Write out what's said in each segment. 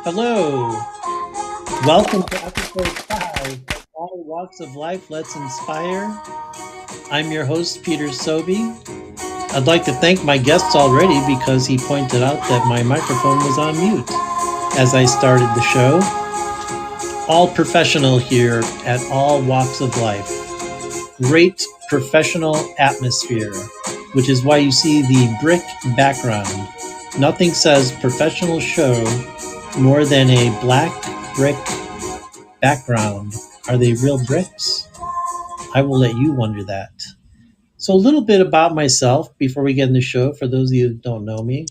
Hello, welcome to episode 5 of All Walks of Life Let's Inspire. I'm your host, Peter Sobey. I'd like to thank my guests already because he pointed out that my microphone was on mute as I started the show. All professional here at All Walks of Life. Great professional atmosphere, which is why you see the brick background. Nothing says professional show more than a black brick background. Are they real bricks? I will let you wonder that. So, a little bit about myself before we get in the show, for those of you who don't know me.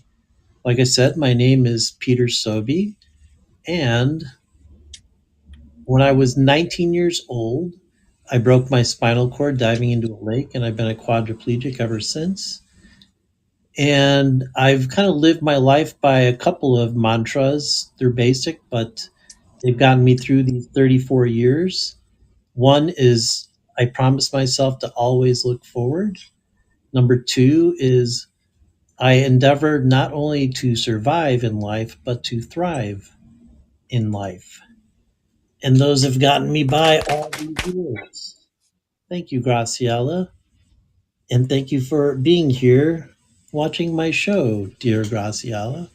Like I said, my name is Peter Sobey, and when I was 19 years old, I broke my spinal cord diving into a lake, and I've been a quadriplegic ever since. And I've kind of lived my life by a couple of mantras. They're basic, but they've gotten me through these 34 years. One is I promise myself to always look forward. Number two is I endeavor not only to survive in life, but to thrive in life. And those have gotten me by all these years. Thank you, Graciela. And thank you for being here watching my show, dear Graciela.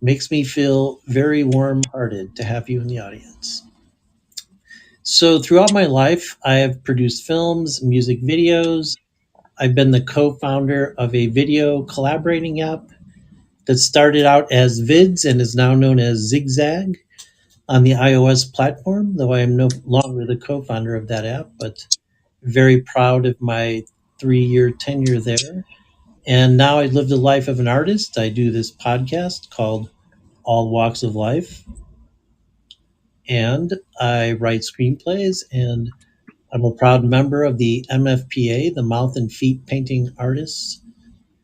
Makes me feel very warm hearted to have you in the audience. So, throughout my life, I have produced films, music videos. I've been the co founder of a video collaborating app that started out as Vids and is now known as Zigzag on the iOS platform, though I am no longer the co founder of that app, but very proud of my 3 year tenure there. And now I live the life of an artist. I do this podcast called All Walks of Life, and I write screenplays, and I'm a proud member of the MFPA, the Mouth and Feet Painting Artists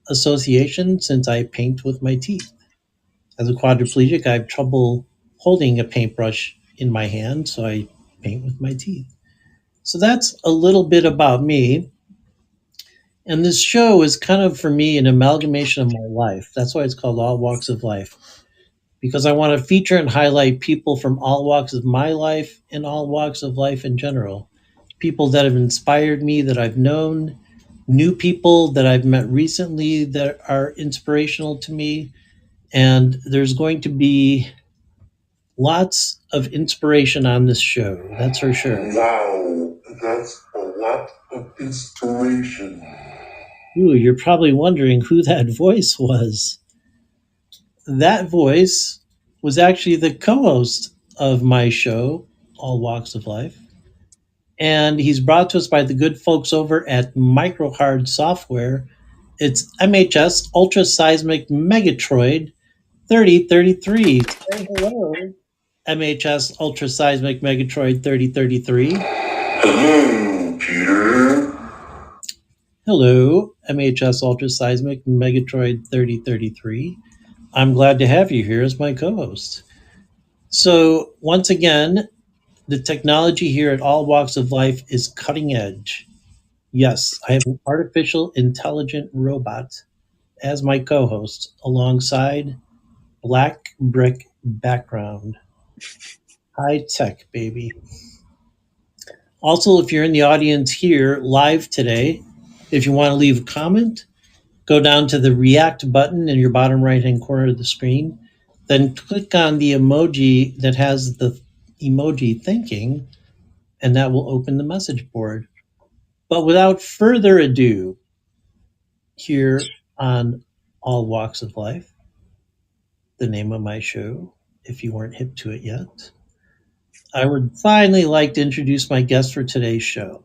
Association, since I paint with my teeth. As a quadriplegic, I have trouble holding a paintbrush in my hand, so I paint with my teeth. So that's a little bit about me. And this show is kind of, for me, an amalgamation of my life. That's why it's called All Walks of Life, because I want to feature and highlight people from all walks of my life and all walks of life in general. People that have inspired me, that I've known, new people that I've met recently that are inspirational to me. And there's going to be lots of inspiration on this show, that's for sure. Wow, that's a lot of inspiration. Ooh, you're probably wondering who that voice was. That voice was actually the co host of my show, All Walks of Life. And he's brought to us by the good folks over at Microhard Software. It's MHS Ultra Seismic Megatroid 3033. Say hello, MHS Ultra Seismic Megatroid 3033. Hello, Peter. Hello, MHS Ultra Seismic Megatroid 3033. I'm glad to have you here as my co host. So, once again, the technology here at All Walks of Life is cutting edge. Yes, I have an artificial intelligent robot as my co host alongside black brick background. High tech, baby. Also, if you're in the audience here live today, if you want to leave a comment, go down to the react button in your bottom right hand corner of the screen, then click on the emoji that has the emoji thinking, and that will open the message board. But without further ado, here on All Walks of Life, the name of my show, if you weren't hip to it yet, I would finally like to introduce my guest for today's show.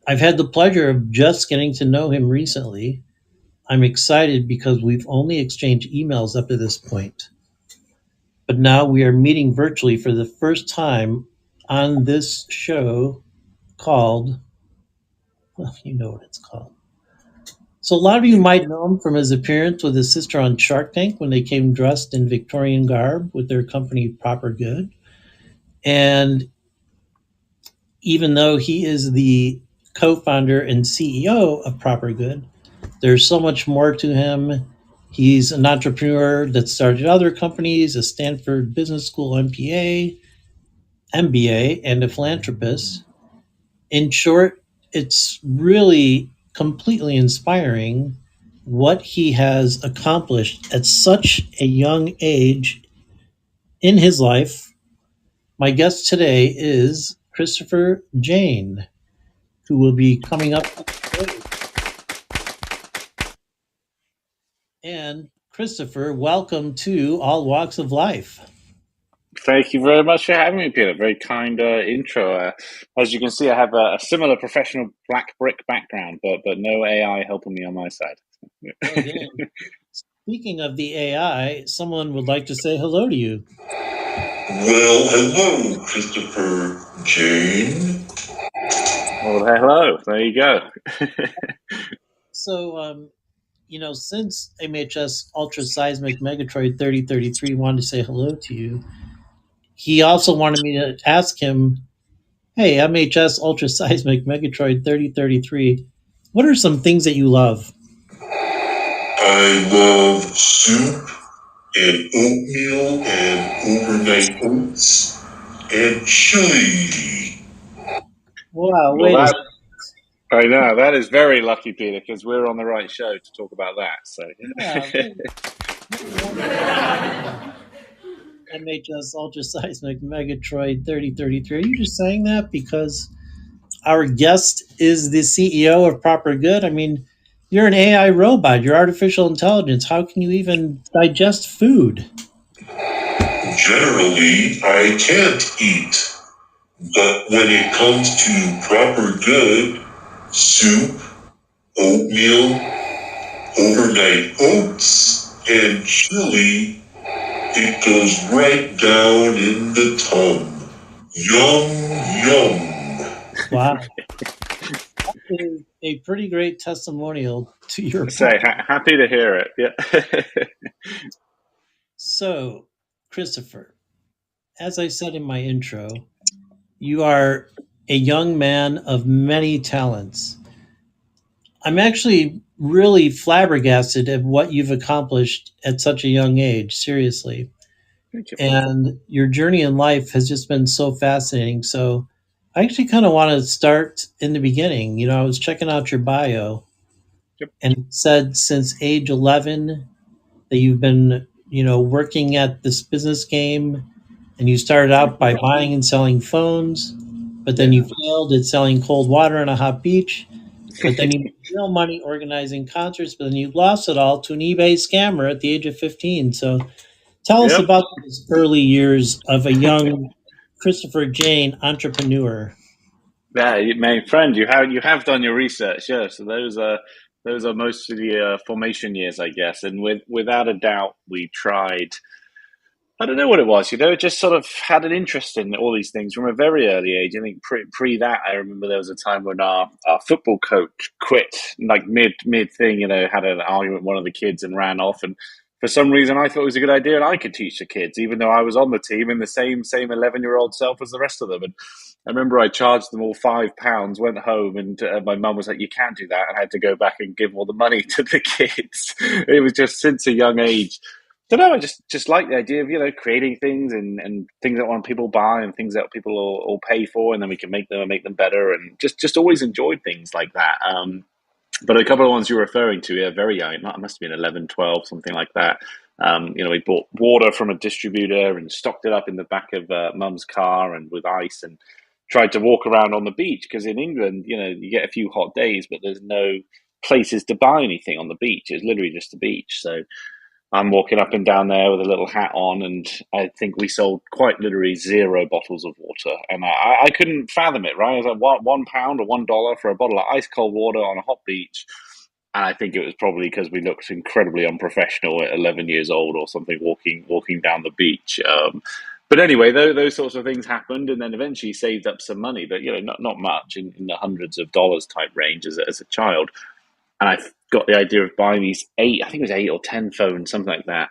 I've had the pleasure of just getting to know him recently. I'm excited because we've only exchanged emails up to this point. But now we are meeting virtually for the first time on this show called, well, you know what it's called. So a lot of you might know him from his appearance with his sister on Shark Tank when they came dressed in Victorian garb with their company Proper Good. And even though he is the co-founder and CEO of Proper Good, there's so much more to him. He's an entrepreneur that started other companies, a Stanford Business School MBA, and a philanthropist. In short, it's really completely inspiring what he has accomplished at such a young age in his life. My guest today is Christopher Jane, who will be coming up today. And Christopher, welcome to All Walks of Life. Thank you very much for having me, Peter. Very kind intro. As you can see, I have a similar professional black brick background, but no AI helping me on my side. Oh, good. Speaking of the AI, someone would like to say hello to you. Well, hello, Christopher Jane. Well, hello. There you go. So, since MHS Ultra Seismic Megatroid 3033 wanted to say hello to you, he also wanted me to ask him, hey, MHS Ultra Seismic Megatroid 3033, what are some things that you love? I love soup and oatmeal and overnight oats and chili. Wow, Well, wait a that I know that is very lucky, Peter, because we're on the right show to talk about that. So, yeah, MHS Ultra Seismic Megatroid 3033. Are you just saying that because our guest is the CEO of Proper Good? I mean, you're an AI robot, you're artificial intelligence. How can you even digest food? Generally, I can't eat, but when it comes to proper good, soup, oatmeal, overnight oats, and chili, it goes right down in the tongue. Yum, yum. Wow. That is a pretty great testimonial to your say point. happy to hear it. Yeah. So, Christopher, as I said in my intro, you are a young man of many talents. I'm actually really flabbergasted at what you've accomplished at such a young age, seriously. Thank you. And your journey in life has just been so fascinating. So, I actually kind of want to start in the beginning. I was checking out your bio, Yep. and it said since age 11 that you've been, working at this business game, and you started out by buying and selling phones, but then Yeah. you failed at selling cold water on a hot beach, but then you made real money organizing concerts, but then you lost it all to an eBay scammer at the age of 15. So tell us Yep. about those early years of a young Christopher Jane entrepreneur. Yeah, my friend, you have done your research, yeah. So those are most of the formation years, I guess. And without a doubt, we tried. I don't know what it was, just sort of had an interest in all these things from a very early age. I think pre that, I remember there was a time when our football coach quit, like mid thing, had an argument with one of the kids and ran off. And for some reason, I thought it was a good idea, and I could teach the kids, even though I was on the team in the same 11-year-old self as the rest of them. And I remember I charged them all £5, went home, and my mum was like, "You can't do that," and I had to go back and give all the money to the kids. It was just since a young age. Don't know. I just like the idea of creating things and things that want people buy and things that people will pay for, and then we can make them and make them better, and just always enjoyed things like that. But a couple of ones you're referring to, yeah, very young. It must have been 11, 12, something like that. We bought water from a distributor and stocked it up in the back of mum's car and with ice, and tried to walk around on the beach because in England, you get a few hot days, but there's no places to buy anything on the beach. It's literally just the beach. So I'm walking up and down there with a little hat on, and I think we sold quite literally 0 bottles of water, and I couldn't fathom it. Right, I was like, what, £1 or $1 for a bottle of ice cold water on a hot beach? And I think it was probably because we looked incredibly unprofessional at 11 years old or something, walking down the beach. But anyway, those sorts of things happened, and then eventually saved up some money, but not much, in the hundreds of dollars type range as a child. And I got the idea of buying these I think it was 8 or 10 phones, something like that,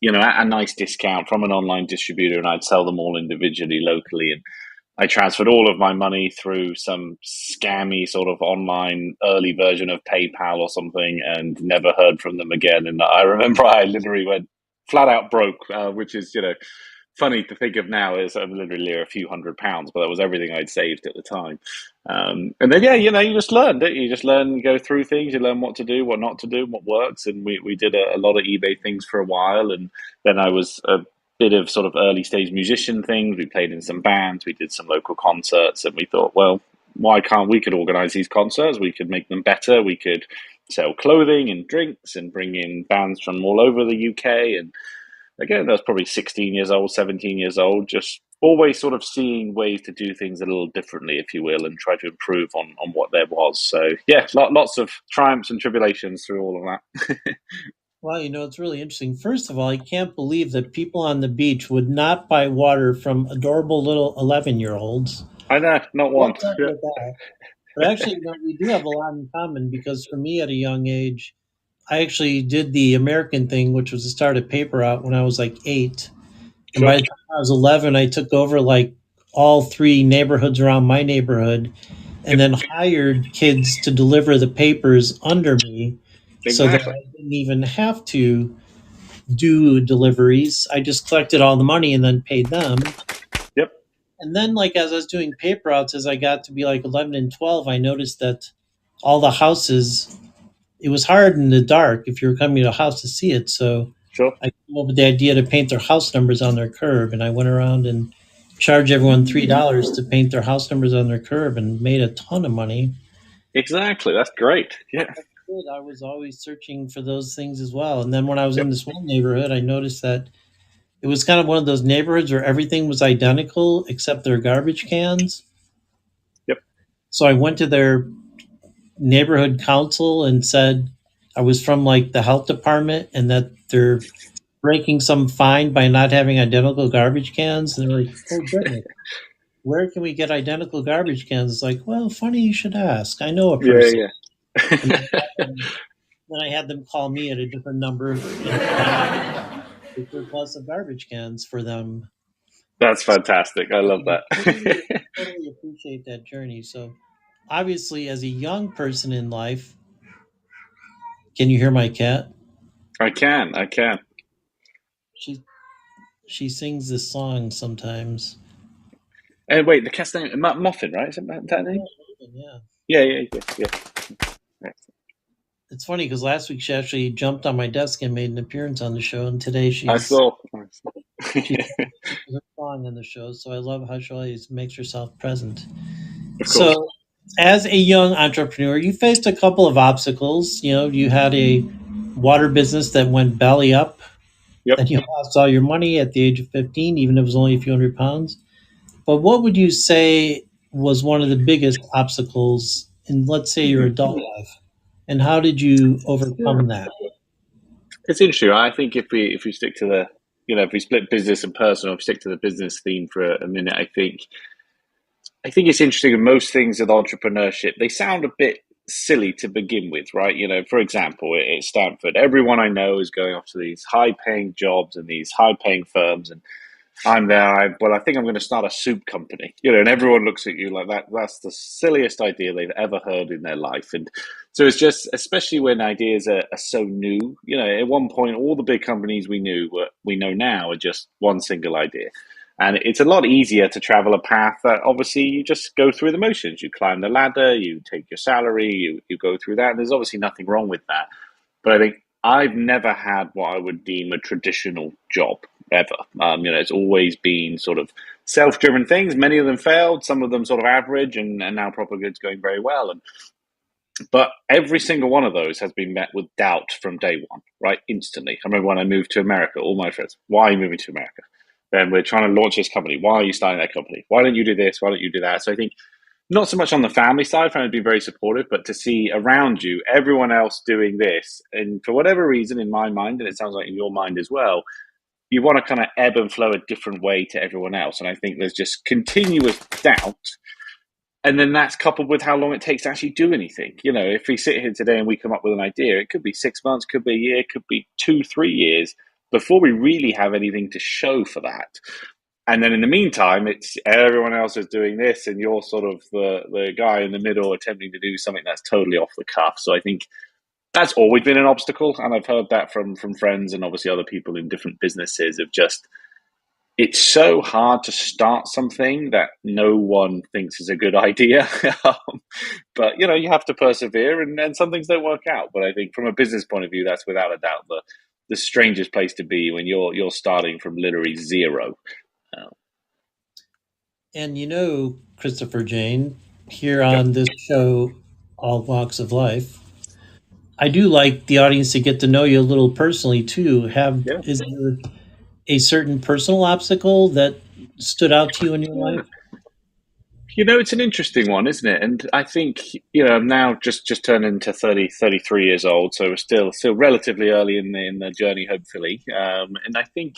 at a nice discount from an online distributor, and I'd sell them all individually locally. And I transferred all of my money through some scammy sort of online early version of PayPal or something, and never heard from them again. And I remember I literally went flat out broke, which is, funny to think of now as literally a few £100s, but that was everything I'd saved at the time. And then, yeah, you just learn, don't you? You just learn, go through things, you learn what to do, what not to do, what works. And we did a lot of eBay things for a while. And then I was a bit of sort of early stage musician things. We played in some bands, we did some local concerts, and we thought, well, why can't we could organize these concerts? We could make them better. We could sell clothing and drinks and bring in bands from all over the UK. And again, I was probably 16 years old, 17 years old, just always sort of seeing ways to do things a little differently, if you will, and try to improve on what there was. So, yeah, lots of triumphs and tribulations through all of that. Well, it's really interesting. First of all, I can't believe that people on the beach would not buy water from adorable little 11-year-olds. I know, not Well one. done Yeah. with that. But actually, we do have a lot in common because for me at a young age, I actually did the American thing, which was to start a paper out when I was like 8. And Sure. by the time I was 11, I took over like all 3 neighborhoods around my neighborhood and Yep. then hired kids to deliver the papers under me so that Exactly. I didn't even have to do deliveries. I just collected all the money and then paid them. Yep. And then, like, as I was doing paper outs, as I got to be like 11 and 12, I noticed that all the houses, it was hard in the dark if you were coming to a house to see it. So Sure. I came up with the idea to paint their house numbers on their curb. And I went around and charged everyone $3 to paint their house numbers on their curb and made a ton of money. Exactly. That's great. Yeah. I was always searching for those things as well. And then when I was in Yep. this one neighborhood, I noticed that it was kind of one of those neighborhoods where everything was identical except their garbage cans. Yep. So I went to their neighborhood council and said I was from like the health department and that they're breaking some fine by not having identical garbage cans. And they're like, oh goodness, where can we get identical garbage cans? It's like, well, funny you should ask. I know a Yeah. person. Yeah. And then I had them call me at a different number and a surplus of garbage cans for them. That's fantastic. I love that. Totally appreciate that journey. So, obviously, as a young person in life, can you hear my cat? I can. I can. She she sings this song sometimes. And wait, the cat's name Muffin, right? Is it that name? Yeah, Yeah. Yeah. Yeah. Yeah. it's funny because last week she actually jumped on my desk and made an appearance on the show, and today I saw. she's her song on the show. So I love how she always makes herself present. Of course. So, as a young entrepreneur, you faced a couple of obstacles. You had a water business that went belly up. Yep. Then you lost all your money at the age of 15, even if it was only a few £100s. But what would you say was one of the biggest obstacles in, let's say, your adult life? And how did you overcome that? It's interesting. I think if we stick to the if we split business and personal, if we stick to the business theme for a minute, I think it's interesting. In most things with entrepreneurship, they sound a bit silly to begin with, right? For example, at Stanford, everyone I know is going off to these high-paying jobs and these high-paying firms, and I'm there. I think I'm going to start a soup company, and everyone looks at you like that. That's the silliest idea they've ever heard in their life. And so it's just, especially when ideas are so new, at one point, all the big companies we know now are just one single idea. And it's a lot easier to travel a path that obviously you just go through the motions. You climb the ladder, you take your salary, you go through that. And there's obviously nothing wrong with that. But I think I've never had what I would deem a traditional job ever. It's always been sort of self-driven things. Many of them failed, some of them sort of average, and now Proper Goods going very well. But every single one of those has been met with doubt from day one, right? Instantly. I remember when I moved to America, all my friends, why are you moving to America? Then we're trying to launch this company. Why are you starting that company? Why don't you do this? Why don't you do that? So I think not so much on the family side, family be very supportive, but to see around you everyone else doing this, and for whatever reason, in my mind, and it sounds like in your mind as well, you want to kind of ebb and flow a different way to everyone else. And I think there's just continuous doubt. And then that's coupled with how long it takes to actually do anything. If we sit here today and we come up with an idea, it could be 6 months, could be a year, could be 2, 3 years before we really have anything to show for that. And then in the meantime, it's everyone else is doing this, and you're sort of the guy in the middle attempting to do something that's totally off the cuff. So I think that's always been an obstacle, and I've heard that from friends and obviously other people in different businesses of just it's so hard to start something that no one thinks is a good idea. But you have to persevere, and some things don't work out. But I think from a business point of view, that's without a doubt the strangest place to be when you're starting from literally zero. Uh, And Christopher Jane, here yep. on this show, All Walks of Life, I do like the audience to get to know you a little personally too. Yeah. Is there a certain personal obstacle that stood out to you in your Yeah. life? It's an interesting one, isn't it? And I think, I'm now just turned into 33 years old, so we're still relatively early in the journey, hopefully. And I think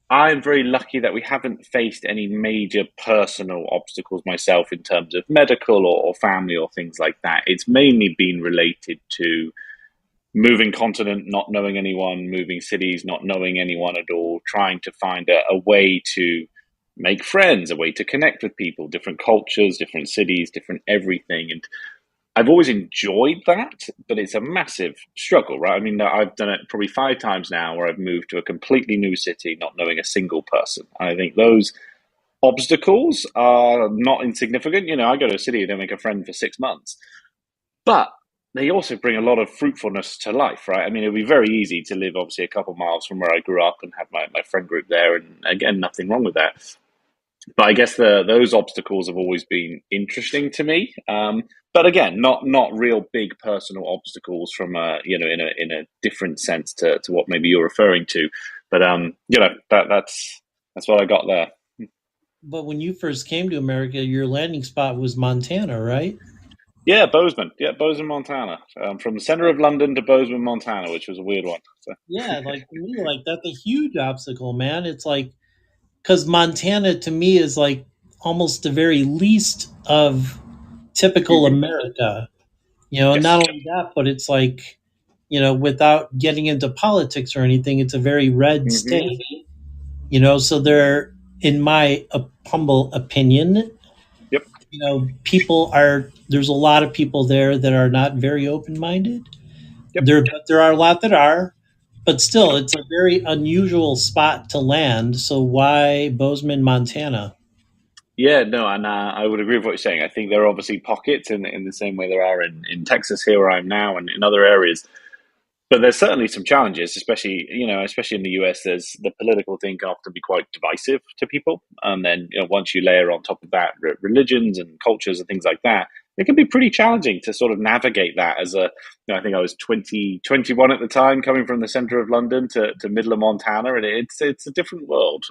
I'm very lucky that we haven't faced any major personal obstacles myself in terms of medical or family or things like that. It's mainly been related to moving continent, not knowing anyone, moving cities, not knowing anyone at all, trying to find a way to make friends, a way to connect with people, different cultures, different cities, different everything. And I've always enjoyed that, but it's a massive struggle, right? I mean, I've done it probably 5 times now where I've moved to a completely new city, not knowing a single person. I think those obstacles are not insignificant. I go to a city and I make a friend for 6 months, but they also bring a lot of fruitfulness to life, right? I mean, it'd be very easy to live obviously a couple of miles from where I grew up and have my friend group there. And again, nothing wrong with that. But I guess those obstacles have always been interesting to me. But again, not real big personal obstacles from in a different sense to what maybe you're referring to. But that's what I got there. But when you first came to America, your landing spot was Montana, right? Yeah, Bozeman. Yeah, Bozeman, Montana. From the center of London to Bozeman, Montana, which was a weird one. So. Yeah, like to me, like that's a huge obstacle, man. It's like because Montana to me is like almost the very least of typical Hmm. America. And Yes. not only that, but it's like, without getting into politics or anything, it's a very red Hmm. state. So there, in my humble opinion, Yep. there's a lot of people there that are not very open minded. Yep. But there are a lot that are, but still, it's a very unusual spot to land. So why Bozeman, Montana? Yeah, no, and I would agree with what you're saying. I think there are obviously pockets in the same way there are in Texas here where I'm now and in other areas. But there's certainly some challenges, especially in the US. There's the political thing can often be quite divisive to people, and then once you layer on top of that religions and cultures and things like that, it can be pretty challenging to sort of navigate that. I think I was 21 at the time, coming from the center of London to middle of Montana, and it's a different world.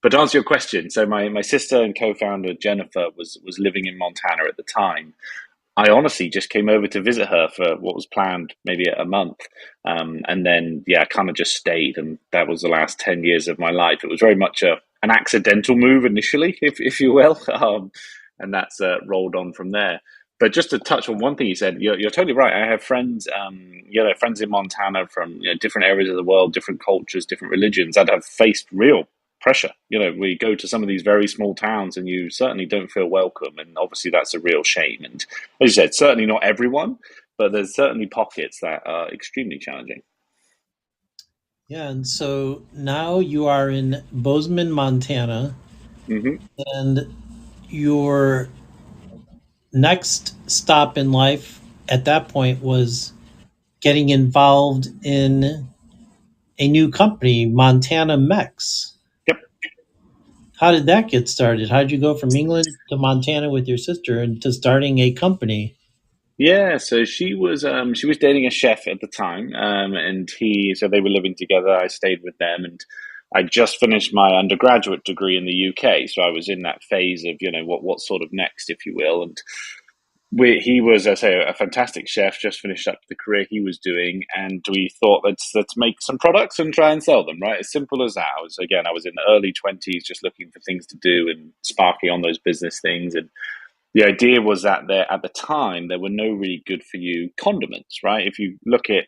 But to answer your question, so my sister and co-founder Jennifer was living in Montana at the time. I honestly just came over to visit her for what was planned maybe a month. And then, yeah, I kind of just stayed. And that was the last 10 years of my life. It was very much an accidental move initially, if you will. And that's rolled on from there. But just to touch on one thing you said, you're totally right. I have friends, friends in Montana from different areas of the world, different cultures, different religions that have faced real pressure. We go to some of these very small towns and you certainly don't feel welcome. And obviously that's a real shame. And as you said, certainly not everyone, but there's certainly pockets that are extremely challenging. Yeah, and so now you are in Bozeman, Montana, Hmm. and your next stop in life at that point was getting involved in a new company, Montana Mex. Yep. How did that get started? How did you go from England to Montana with your sister and to starting a company? Yeah, so she was dating a chef at the time, and they were living together. I stayed with them, and I just finished my undergraduate degree in the UK, so I was in that phase of what sort of next, if you will. And he was, I say, a fantastic chef. Just finished up the career he was doing, and we thought let's make some products and try and sell them. Right, as simple as that. I was in the early 20s, just looking for things to do and sparking on those business things. And the idea was that there at the time there were no really good for you condiments. Right, if you look at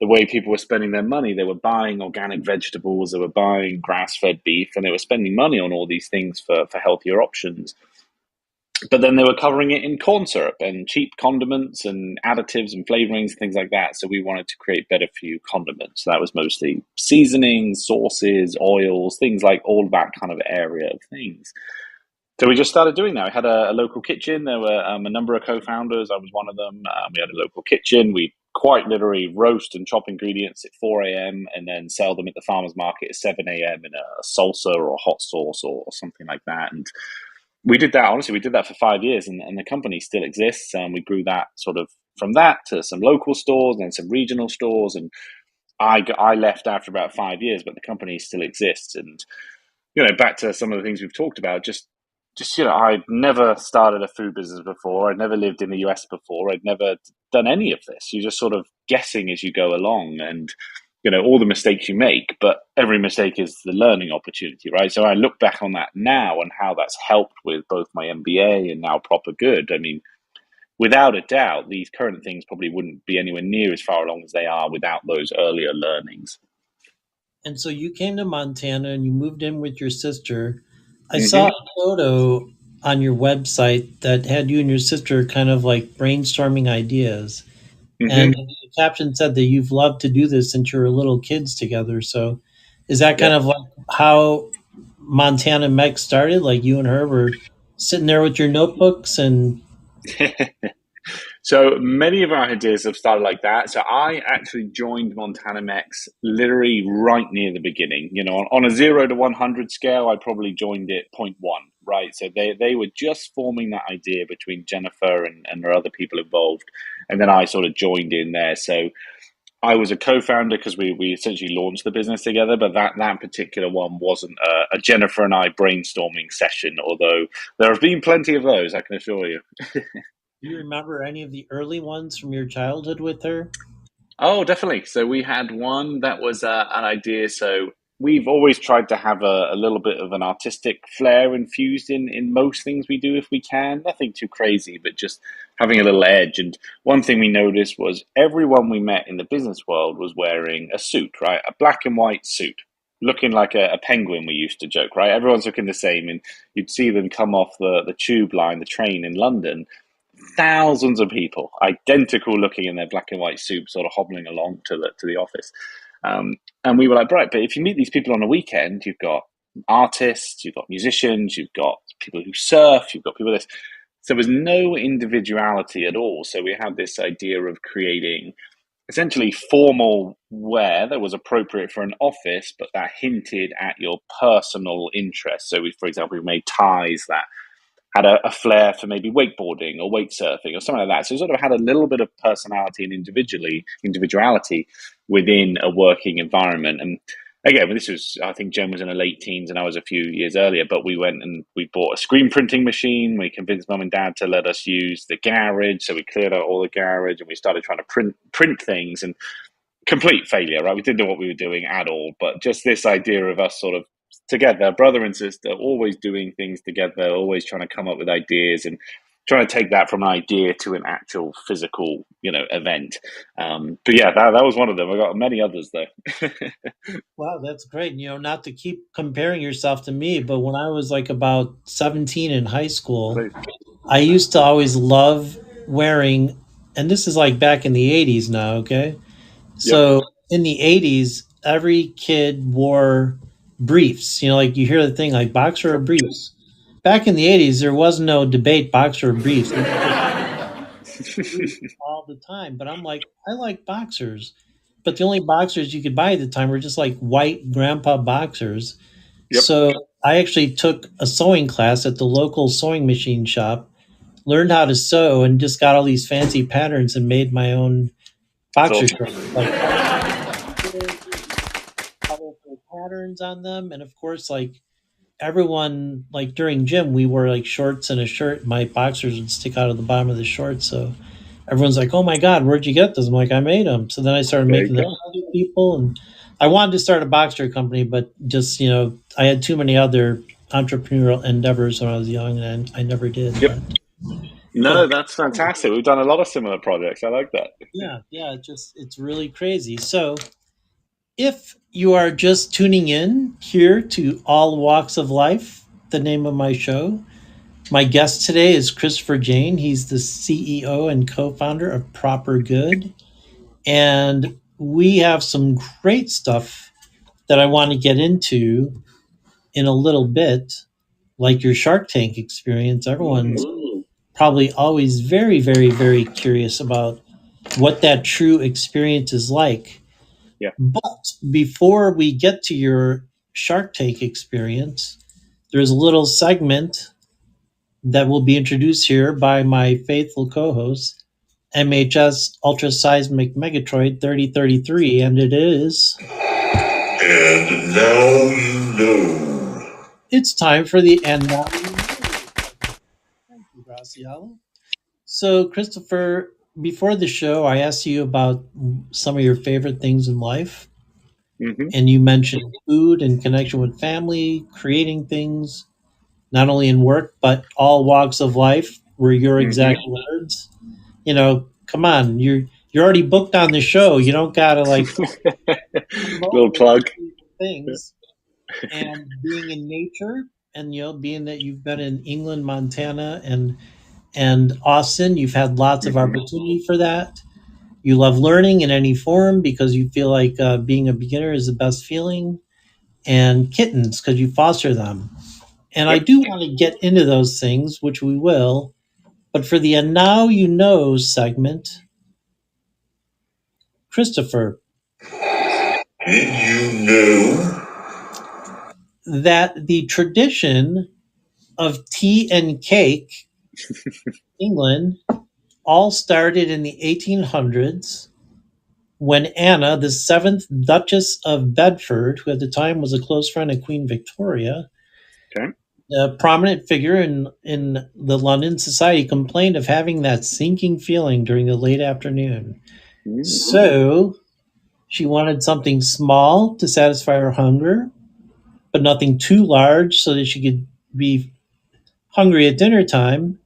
the way people were spending their money. They were buying organic vegetables, they were buying grass-fed beef, and they were spending money on all these things for healthier options. But then they were covering it in corn syrup and cheap condiments and additives and flavorings, things like that. So we wanted to create better for you condiments. So that was mostly seasonings, sauces, oils, things like all that kind of area of things. So we just started doing that. We had a local kitchen. There were a number of co-founders. I was one of them. We had a local kitchen. We quite literally roast and chop ingredients at 4 a.m. and then sell them at the farmer's market at 7 a.m. in a salsa or a hot sauce or something like that. And we did that, honestly, we did that for 5 years, and the company still exists. And we grew that sort of from that to some local stores and then some regional stores. And I left after about 5 years, but the company still exists. And, back to some of the things we've talked about, just I'd never started a food business before. I'd never lived in the US before. I'd never done any of this. You're just sort of guessing as you go along, and all the mistakes you make, but every mistake is the learning opportunity, right? So I look back on that now and how that's helped with both my MBA and now Proper Good. I mean, without a doubt, these current things probably wouldn't be anywhere near as far along as they are without those earlier learnings. And so you came to Montana and you moved in with your sister. I saw a photo on your website that had you and your sister kind of like brainstorming ideas. And the caption said that you've loved to do this since you were little kids together. So is that kind of like how Montana Meg started? Like you and her were sitting there with your notebooks and So many of our ideas have started like that. So I actually joined Montana Mex literally right near the beginning. On a 0 to 100 scale, I probably joined it 0.1, right? So they were just forming that idea between Jennifer and there are other people involved. And then I sort of joined in there. So I was a co-founder because we essentially launched the business together, but that particular one wasn't a Jennifer and I brainstorming session, although there have been plenty of those, I can assure you. do you remember any of the early ones from your childhood with her? Oh, definitely. So we had one that was an idea. So we've always tried to have a little bit of an artistic flair infused in most things we do if we can. Nothing too crazy, but just having a little edge. And one thing we noticed was everyone we met in the business world was wearing a suit, right? A black and white suit, looking like a penguin, we used to joke, right? Everyone's looking the same. And you'd see them come off the tube line, the train in London, thousands of people, identical looking in their black and white suits, sort of hobbling along to the office. And we were like, right, but if you meet these people on a weekend, you've got artists, you've got musicians, you've got people who surf, you've got people this. So there's no individuality at all. So we had this idea of creating essentially formal wear that was appropriate for an office, but that hinted at your personal interest. So for example, we made ties that had a flair for maybe wakeboarding or wake surfing or something like that. So it sort of had a little bit of personality and individuality within a working environment. And again, this was, I think Jen was in her late teens and I was a few years earlier, but we went and we bought a screen printing machine. We convinced mum and dad to let us use the garage. So we cleared out all the garage and we started trying to print things, and complete failure, right? We didn't know what we were doing at all, but just this idea of us sort of together, brother and sister, always doing things together, always trying to come up with ideas and trying to take that from an idea to an actual physical, event. But yeah, that was one of them. I got many others though. Wow, that's great. Not to keep comparing yourself to me, but when I was like about 17 in high school, Please. I used to always love wearing, and this is like back in the 80s now, okay? Yep. So in the 80s, every kid wore briefs. Like you hear the thing like boxer or briefs. Back in the 80s, there was no debate boxer or briefs. All the time. But I'm like, I like boxers. But the only boxers you could buy at the time were just like white grandpa boxers. Yep. So I actually took a sewing class at the local sewing machine shop, learned how to sew, and just got all these fancy patterns and made my own boxer shorts. Like colorful patterns on them. And of course, like everyone, like during gym, we wore like shorts and a shirt. My boxers would stick out of the bottom of the shorts. So everyone's like, "Oh my God, where'd you get this?" I'm like, "I made them." So then I started making them for other people, and I wanted to start a boxer company, but just I had too many other entrepreneurial endeavors when I was young, and I never did. Yep. No, So that's fantastic. We've done a lot of similar projects. I like that. yeah, it's really crazy. So if you are just tuning in here to All Walks of Life, the name of my show, my guest today is Christopher Jane. He's the CEO and co-founder of Proper Good, and we have some great stuff that I want to get into in a little bit, like your Shark Tank experience. Everyone's probably always very, very, very curious about what that true experience is like. Yeah. But before we get to your Shark Tank experience, there's a little segment that will be introduced here by my faithful co host, MHS Ultra Seismic Megatroid 3033, and it is. And now you know. It's time for the And Now You Know. Thank you, Graciela. So, Christopher, before the show, I asked you about some of your favorite things in life. Hmm. And you mentioned food in connection with family, creating things, not only in work, but all walks of life were your exact Hmm. words. Come on, you're already booked on the show. You don't gotta like promote Little plug. things. And being in nature, and being that you've been in England, Montana, and Austin, you've had lots of Hmm. opportunity for that. You love learning in any form because you feel like being a beginner is the best feeling. And kittens because you foster them. And I Yep. do want to get into those things, which we will. But for the And Now You Know segment, Christopher, Did you know? that the tradition of tea and cake, England, all started in the 1800s when Anna, the seventh Duchess of Bedford, who at the time was a close friend of Queen Victoria, Okay. a prominent figure in the London society, complained of having that sinking feeling during the late afternoon. Mm. So she wanted something small to satisfy her hunger, but nothing too large so that she could be hungry at dinner time.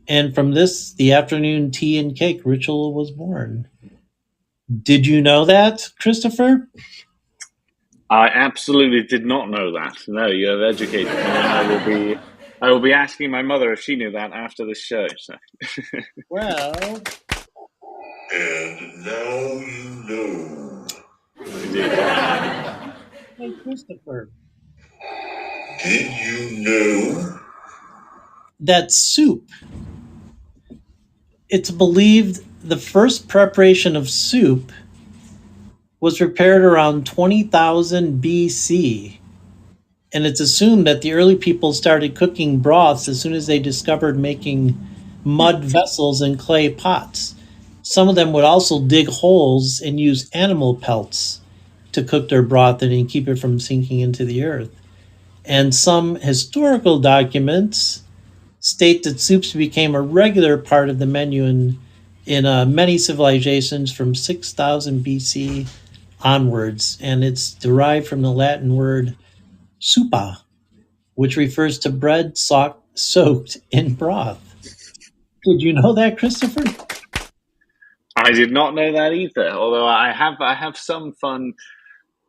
And from this, the afternoon tea and cake ritual was born. Did you know that, Christopher? I absolutely did not know that. No, you have educated me, and I will be asking my mother if she knew that after the show. So. Well, And now you know. Indeed. hey, Christopher, Did you know? that soup, it's believed the first preparation of soup was prepared around 20,000 BC. And it's assumed that the early people started cooking broths as soon as they discovered making Hmm. mud vessels and clay pots. Some of them would also dig holes and use animal pelts to cook their broth and keep it from sinking into the earth. And some historical documents state that soups became a regular part of the menu in many civilizations from 6000 BC onwards. And it's derived from the Latin word supa, which refers to bread soaked in broth. Did you know that, Christopher? I did not know that either. Although I have some fun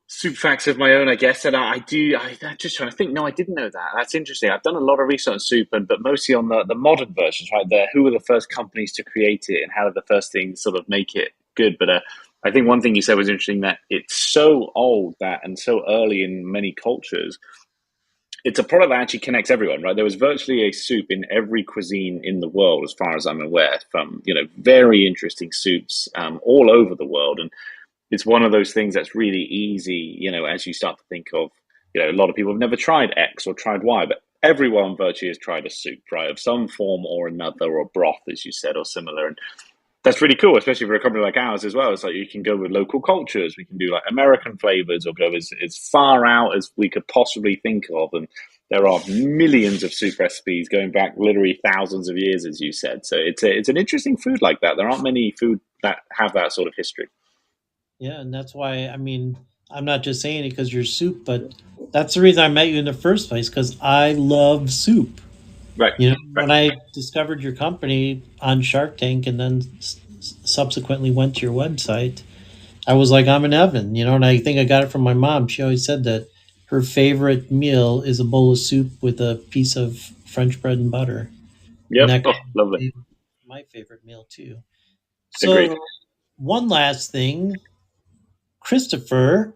soup facts of my own, I guess. And I do. I'm just trying to think. No, I didn't know that. That's interesting. I've done a lot of research on soup, but mostly on the modern versions, right? There, who were the first companies to create it, and how did the first things sort of make it good? But I think one thing you said was interesting, that it's so old that and so early in many cultures, it's a product that actually connects everyone, right? There was virtually a soup in every cuisine in the world, as far as I'm aware, from very interesting soups all over the world, and it's one of those things that's really easy, as you start to think of, a lot of people have never tried X or tried Y, but everyone virtually has tried a soup, right, of some form or another, or broth, as you said, or similar. And that's really cool, especially for a company like ours as well. It's like you can go with local cultures, we can do like American flavors, or go as far out as we could possibly think of. And there are millions of soup recipes going back literally thousands of years, as you said. So it's an interesting food like that. There aren't many food that have that sort of history. Yeah, and that's why, I mean, I'm not just saying it because you're soup, but that's the reason I met you in the first place, because I love soup. Right. Right. When I discovered your company on Shark Tank and then subsequently went to your website, I was like, I'm in heaven, and I think I got it from my mom. She always said that her favorite meal is a bowl of soup with a piece of French bread and butter. And Yep. that Oh, kind lovely. of my favorite meal too. Agreed. So, one last thing, Christopher,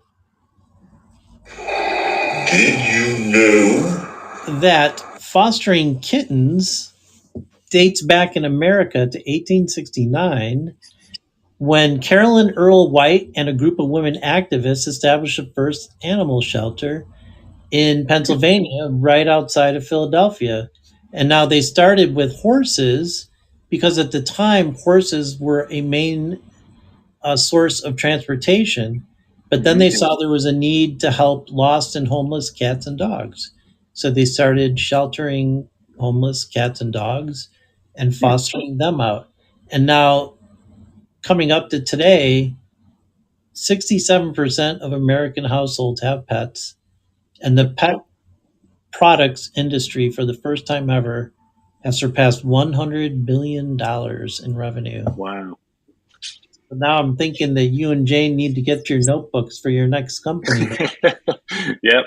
Did you know? that fostering kittens dates back in America to 1869 when Carolyn Earl White and a group of women activists established the first animal shelter in Pennsylvania, right outside of Philadelphia. And now they started with horses because at the time, horses were a main source of transportation. But then Hmm. they saw there was a need to help lost and homeless cats and dogs. So they started sheltering homeless cats and dogs and fostering them out. And now, coming up to today, 67% of American households have pets, and the pet products industry, for the first time ever, has surpassed $100 billion in revenue. Wow. So now I'm thinking that you and Jane need to get your notebooks for your next company. Yep.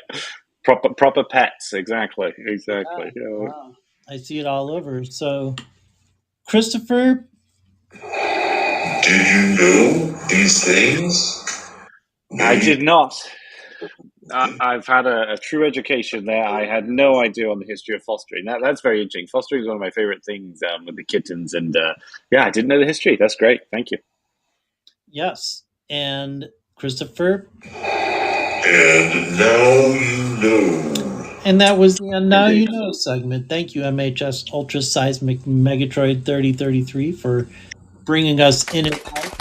Proper pets. Exactly. Yeah, Exactly. Yeah. wow. I see it all over. So, Christopher, Did you know these things? I Maybe did not. I've had a true education there. I had no idea on the history of fostering. That's very interesting. Fostering is one of my favorite things with the kittens, and yeah, I didn't know the history. That's great. Thank you. yes. And Christopher, and now you know. and that was the Now You Indeed. Know segment. Thank you, MHS Ultra Seismic Megatroid 3033, for bringing us in and out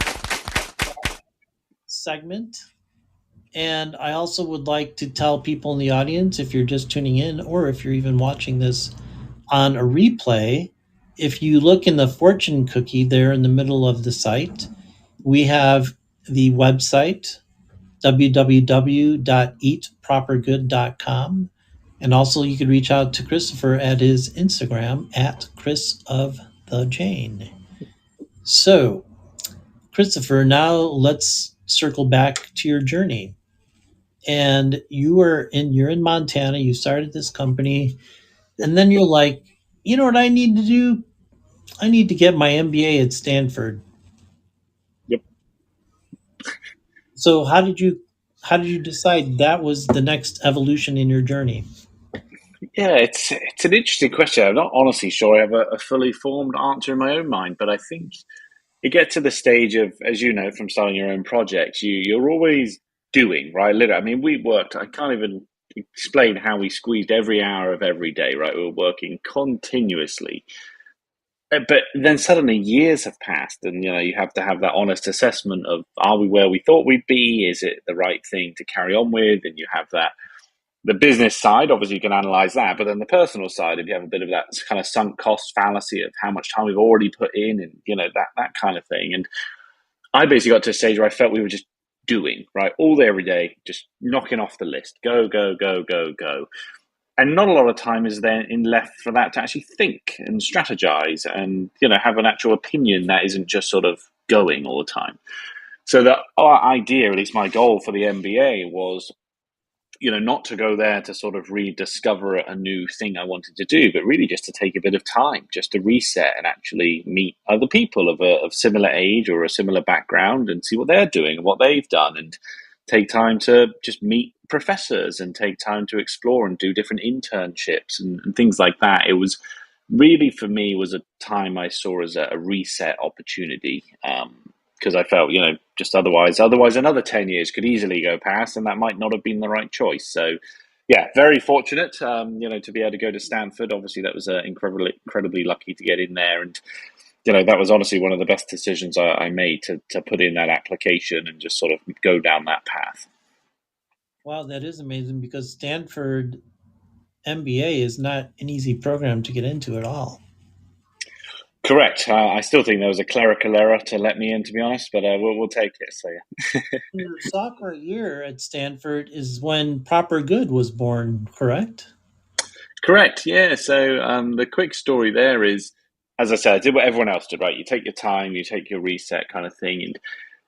segment. And I also would like to tell people in the audience, if you're just tuning in or if you're even watching this on a replay, if you look in the fortune cookie there in the middle of the site, we have the website www.eatpropergood.com. And also, you could reach out to Christopher at his Instagram at Chris of the Jane. So, Christopher, now let's circle back to your journey. And you're in Montana, you started this company, and then you're like, you know what I need to do? I need to get my MBA at Stanford. Yep. So how did you decide that was the next evolution in your journey? Yeah, it's an interesting question. I'm not honestly sure I have a fully formed answer in my own mind, but I think you get to the stage of, as you know, from starting your own projects, you're always doing, right? Literally, I mean, we worked. I can't even explain how we squeezed every hour of every day, right? We were working continuously. But then suddenly years have passed, and you have to have that honest assessment of, are we where we thought we'd be? Is it the right thing to carry on with? And you have that the business side, obviously you can analyze that, but then the personal side, if you have a bit of that kind of sunk cost fallacy of how much time we've already put in, and that kind of thing. And I basically got to a stage where I felt we were just doing right all day, every day, just knocking off the list, go, go, go, go, go, and not a lot of time is then in left for that to actually think and strategize and have an actual opinion that isn't just sort of going all the time. So the idea, at least my goal for the MBA, was not to go there to sort of rediscover a new thing I wanted to do, but really just to take a bit of time, just to reset and actually meet other people of similar age or a similar background and see what they're doing and what they've done, and take time to just meet professors and take time to explore and do different internships and things like that. It was really, for me, was a time I saw as a reset opportunity. Because I felt, just otherwise another 10 years could easily go past, and that might not have been the right choice. So, yeah, very fortunate, to be able to go to Stanford. Obviously, that was incredibly lucky to get in there, and that was honestly one of the best decisions I made to put in that application and just sort of go down that path. Wow, that is amazing because Stanford MBA is not an easy program to get into at all. Correct. I still think there was a clerical error to let me in, to be honest, but we'll take it. So yeah. Your sophomore year at Stanford is when Proper Good was born, correct? Correct. Yeah. So the quick story there is, as I said, I did what everyone else did, right? You take your time, you take your reset kind of thing.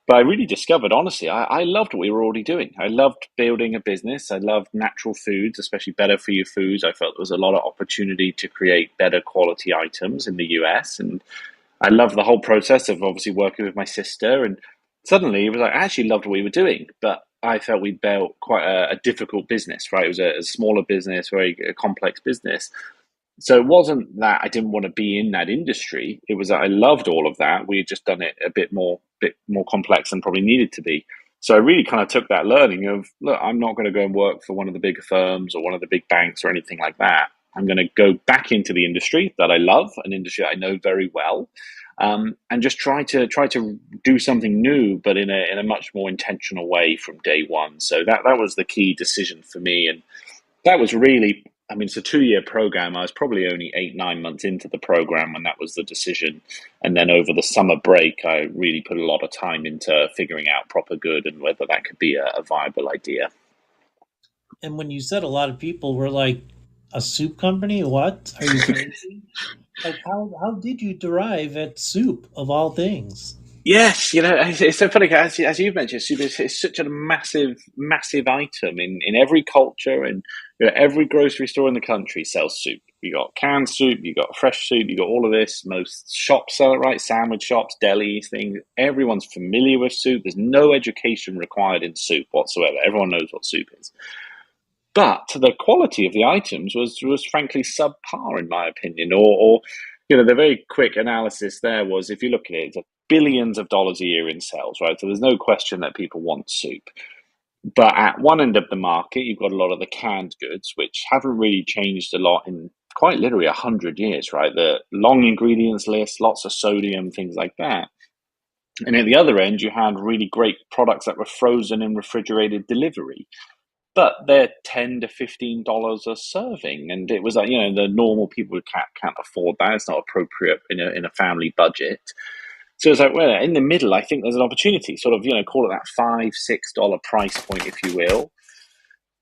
But I really discovered, honestly, I loved what we were already doing. I loved building a business. I loved natural foods, especially better for you foods. I felt there was a lot of opportunity to create better quality items in the US. And I loved the whole process of obviously working with my sister. And suddenly it was like, I actually loved what we were doing, but I felt we built quite a difficult business, right? It was a smaller business, very a complex business. So it wasn't that I didn't want to be in that industry. It was that I loved all of that. We had just done it bit more complex than probably needed to be. So I really kind of took that learning of, look, I'm not going to go and work for one of the bigger firms or one of the big banks or anything like that. I'm going to go back into the industry that I love, an industry I know very well, and just try to do something new, but in a much more intentional way from day one. So that was the key decision for me, and that was really, I mean, it's a 2 year program. I was probably only 8, 9 months into the program when that was the decision. And then over the summer break, I really put a lot of time into figuring out proper good and whether that could be a viable idea. And when you said a lot of people were like, a soup company? What? Are you crazy? Like, how did you derive at soup of all things? Yes, it's so funny as you mentioned, soup is such a massive item in every culture, and every grocery store in the country sells soup. You got canned soup, you got fresh soup, you got all of this. Most shops sell it, right? Sandwich shops, delis, things. Everyone's familiar with soup. There's no education required in soup whatsoever. Everyone knows what soup is. But the quality of the items was frankly subpar in my opinion. Or the very quick analysis there was, if you look at it, it's billions of dollars a year in sales, right? So there's no question that people want soup. But at one end of the market, you've got a lot of the canned goods, which haven't really changed a lot in quite literally 100 years, right? The long ingredients list, lots of sodium, things like that. And at the other end, you had really great products that were frozen and refrigerated delivery, but they're $10 to $15 a serving, and it was like, the normal people who can't afford that. It's not appropriate in a family budget. So it's like, well, in the middle, I think there's an opportunity, sort of, call it that $5, $6 price point, if you will.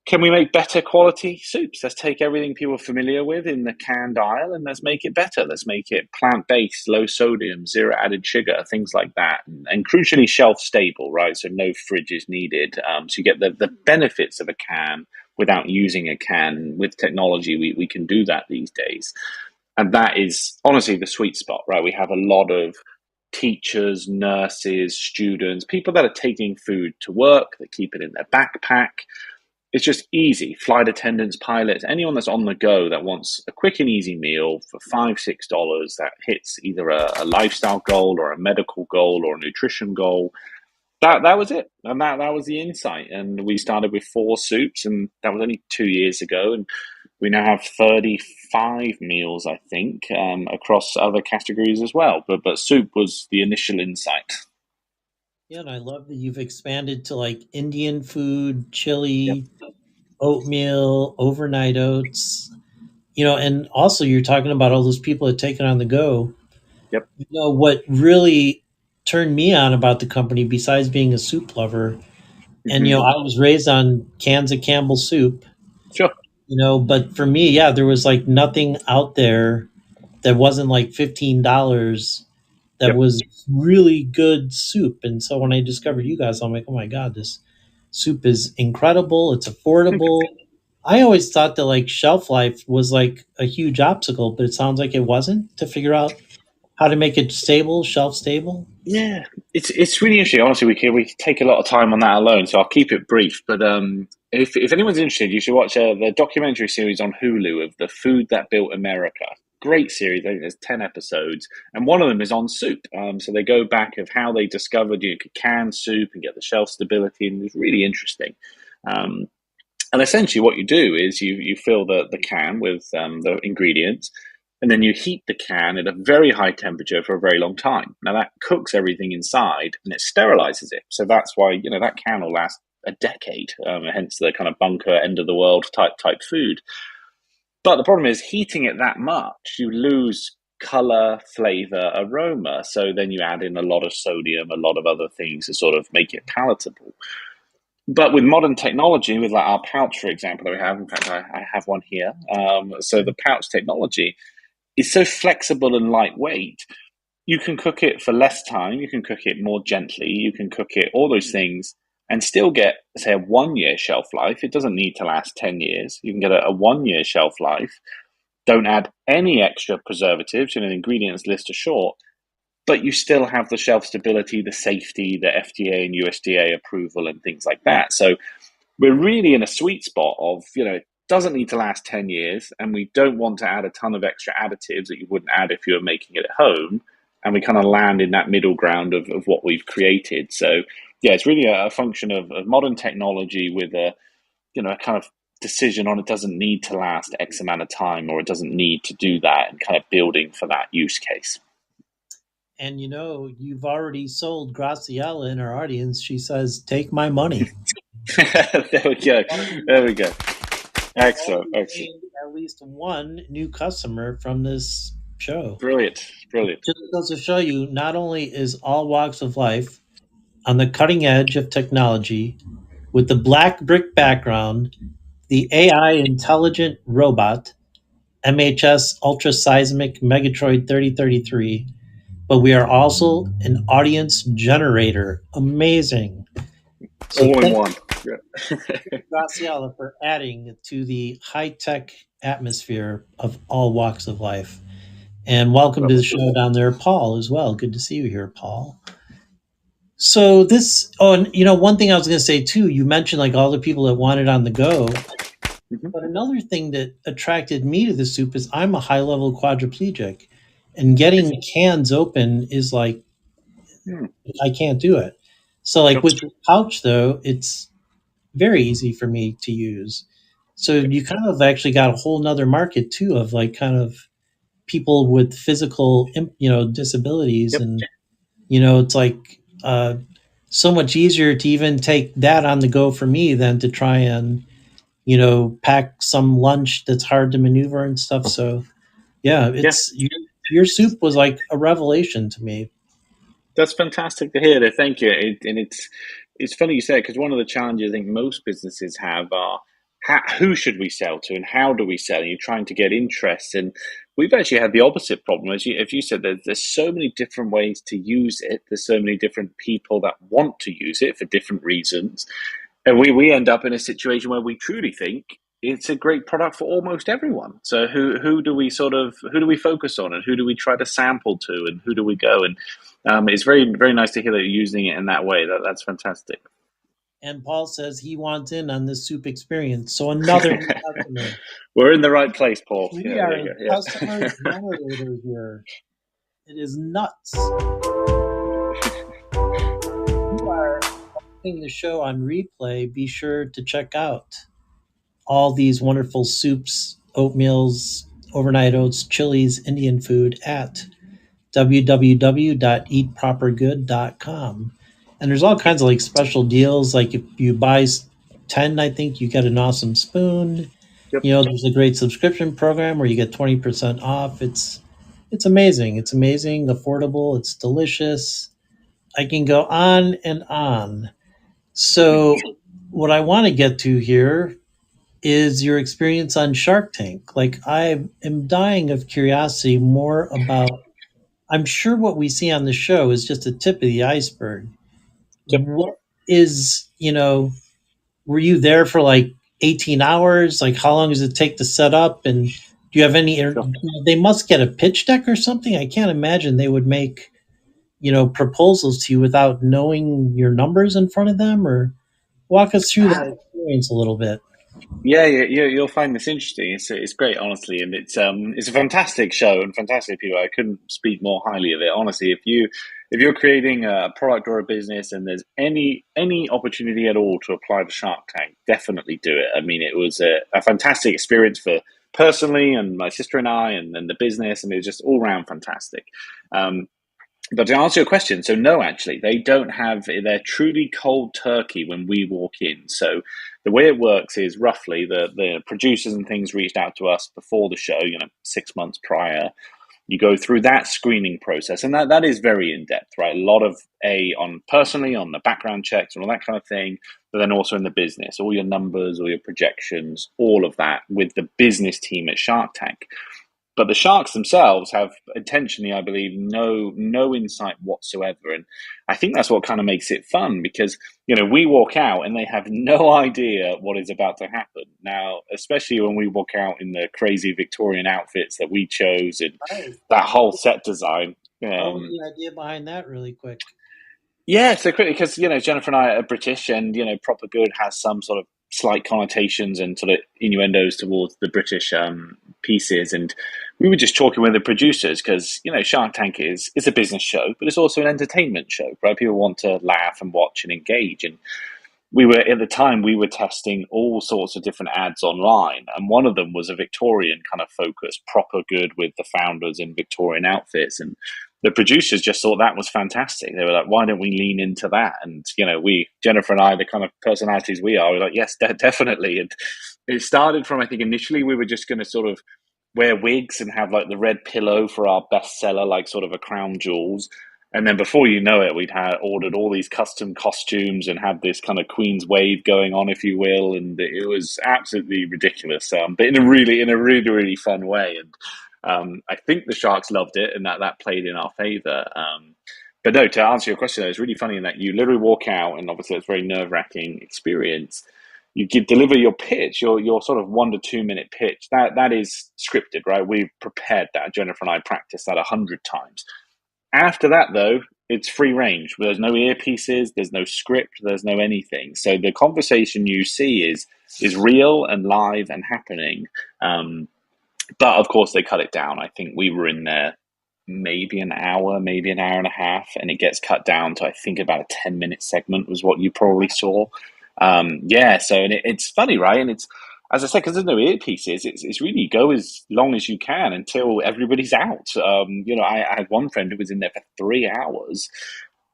Can we make better quality soups? Let's take everything people are familiar with in the canned aisle and let's make it better. Let's make it plant-based, low sodium, zero added sugar, things like that. And crucially, shelf stable, right? So no fridge is needed. So you get the benefits of a can without using a can. With technology, we can do that these days. And that is honestly the sweet spot, right? We have a lot of teachers, nurses, students, people that are taking food to work, they keep it in their backpack. It's just easy. Flight attendants, pilots, anyone that's on the go that wants a quick and easy meal for $5, $6 that hits either a lifestyle goal or a medical goal or a nutrition goal. That was it, and that was the insight. And we started with 4 soups, and that was only 2 years ago. And we now have 35 meals, I think, across other categories as well. But soup was the initial insight. Yeah, and I love that you've expanded to like Indian food, Yep. chili, oatmeal, overnight oats. And also you're talking about all those people that take it on the go. Yep. What really turned me on about the company, besides being a soup lover, and Hmm. I was raised on cans of Campbell soup, Sure. but for me, yeah, there was like nothing out there that wasn't like $15 that Yep. was really good soup. And so when I discovered you guys, I'm like, oh my God, this soup is incredible. It's affordable. I always thought that like shelf life was like a huge obstacle, but it sounds like it wasn't to figure out how to make it stable, shelf stable. Yeah, it's really interesting. Honestly, we take a lot of time on that alone, so I'll keep it brief. But if anyone's interested, you should watch the documentary series on Hulu of the food that built America. Great series. I think there's 10 episodes, and one of them is on soup. So they go back of how they discovered you could can soup and get the shelf stability, and it's really interesting. Um, and essentially, what you do is you fill the can with the ingredients, and then you heat the can at a very high temperature for a very long time. Now that cooks everything inside and it sterilizes it. So that's why that can will last a decade. Hence the kind of bunker end of the world type food. But the problem is heating it that much, you lose color, flavor, aroma. So then you add in a lot of sodium, a lot of other things to sort of make it palatable. But with modern technology, with like our pouch, for example, that we have, in fact, I have one here. So the pouch technology is so flexible and lightweight. You can cook it for less time. You can cook it more gently. You can cook it all those things and still get, say, a 1 year shelf life. It doesn't need to last 10 years. You can get a 1 year shelf life. Don't add any extra preservatives. The ingredients list are short, but you still have the shelf stability, the safety, the FDA and USDA approval, and things like that. So we're really in a sweet spot of, it doesn't need to last 10 years, and we don't want to add a ton of extra additives that you wouldn't add if you were making it at home. And we kind of land in that middle ground of what we've created. So, yeah, it's really a function of modern technology with a kind of decision on it doesn't need to last X amount of time, or it doesn't need to do that, and kind of building for that use case. And you've already sold Graciela in our audience. She says, "Take my money." There we go. There we go. Excellent. Already Excellent. gained at least one new customer from this show. Brilliant. Brilliant. Just goes to show you, not only is all walks of life on the cutting edge of technology with the black brick background, the AI intelligent robot, MHS Ultra Seismic Megatroid 3033, but we are also an audience generator. Amazing. So All in thank one. you, Graciela, for adding to the high tech atmosphere of all walks of life. And welcome to the show down there, Paul, as well. Good to see you here, Paul. So and one thing I was going to say too, you mentioned like all the people that want it on the go. Mhm. But another thing that attracted me to the soup is I'm a high level quadriplegic, and getting cans open is like, Hmm. I can't do it. So like Sure. with the pouch though, it's very easy for me to use. So you kind of actually got a whole nother market too of like kind of people with physical disabilities, Yep. and it's like so much easier to even take that on the go for me than to try and pack some lunch that's hard to maneuver and stuff. So yeah, Yeah. it's your soup was like a revelation to me. That's fantastic to hear. Thank you. And it's funny you say it, because one of the challenges I think most businesses have are who should we sell to and how do we sell? And you're trying to get interest. And we've actually had the opposite problem. As you said, there's so many different ways to use it. There's so many different people that want to use it for different reasons. And we end up in a situation where we truly think it's a great product for almost everyone. So who do we focus on, and who do we try to sample to, and who do we go? And it's very very nice to hear that you're using it in that way. That's fantastic. And Paul says he wants in on this soup experience. So another new customer. We're in the right place, Paul. Yeah, We there are you a go. Yeah. customer generator here. It is nuts. You are watching the show on replay. Be sure to check out all these wonderful soups, oatmeals, overnight oats, chilies, Indian food at www.eatpropergood.com. And there's all kinds of like special deals. Like if you buy 10, I think you get an awesome spoon. Yep. There's a great subscription program where you get 20% off. It's amazing. It's amazing, affordable, it's delicious. I can go on and on. So what I want to get to here is your experience on Shark Tank. Like I am dying of curiosity more about, I'm sure what we see on the show is just a tip of the iceberg. Yep. What is, were you there for like 18 hours? Like how long does it take to set up? And do you have any, Sure. they must get a pitch deck or something. I can't imagine they would make, proposals to you without knowing your numbers in front of them, or walk us through that experience a little bit. Yeah, you'll find this interesting. It's great, honestly, and it's a fantastic show and fantastic people. I couldn't speak more highly of it. Honestly, if you're creating a product or a business and there's any opportunity at all to apply to Shark Tank, definitely do it. I mean, it was a fantastic experience for personally, and my sister and I, and the business, and it was just all round fantastic. But to answer your question, so no, actually, they don't have, they're truly cold turkey when we walk in. So the way it works is roughly the producers and things reached out to us before the show, 6 months prior. You go through that screening process, and that is very in depth, right? A lot of on personally on the background checks and all that kind of thing. but then also in the business, all your numbers, all your projections, all of that with the business team at Shark Tank. But the sharks themselves have intentionally, I believe, no insight whatsoever, and I think that's what kind of makes it fun because we walk out and they have no idea what is about to happen. Now, especially when we walk out in the crazy Victorian outfits that we chose and Right. that whole set design. What was the idea behind that really quick? Yeah, so quickly because Jennifer and I are British, and proper good has some sort of slight connotations and sort of innuendos towards the British pieces, and we were just talking with the producers because Shark Tank is a business show, but it's also an entertainment show, right? People want to laugh and watch and engage, and we were testing all sorts of different ads online, and one of them was a Victorian kind of focus, proper good with the founders in Victorian outfits, and the producers just thought that was fantastic. They were like, "Why don't we lean into that?" And Jennifer and I, the kind of personalities we are, we're like, "Yes, definitely." And it started from, I think, initially we were just going to sort of wear wigs and have like the red pillow for our bestseller, like sort of a crown jewels. And then before you know it, we'd had ordered all these custom costumes and had this kind of Queen's wave going on, if you will, and it was absolutely ridiculous, but in a really, really fun way. And I think the Sharks loved it, and that played in our favor. But no, to answer your question, though, it's really funny in that you literally walk out, and obviously it's a very nerve wracking experience. Deliver your pitch, your sort of 1 to 2 minute pitch. That is scripted, right? We've prepared that. Jennifer and I practiced that 100 times. After that, though, it's free range. There's no earpieces, there's no script, there's no anything. So the conversation you see is real and live and happening. But of course, they cut it down. I think we were in there maybe an hour, maybe an hour and a half, and it gets cut down to I think about a 10-minute segment was what you probably saw. Yeah, so and it's funny, right? And it's as I said, because there's no earpieces, it's really go as long as you can until everybody's out. I had one friend who was in there for 3 hours,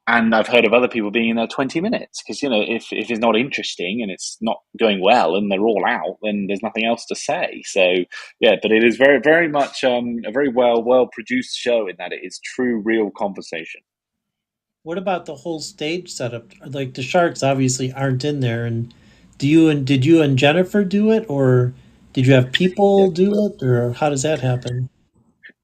and I've heard of other people being in there 20 minutes because if it's not interesting and it's not going well and they're all out, then there's nothing else to say. So yeah, but it is very very much a very well produced show in that it is true real conversation. What about the whole stage setup? Like the sharks obviously aren't in there, and did you and Jennifer do it, or did you have people do it, or how does that happen?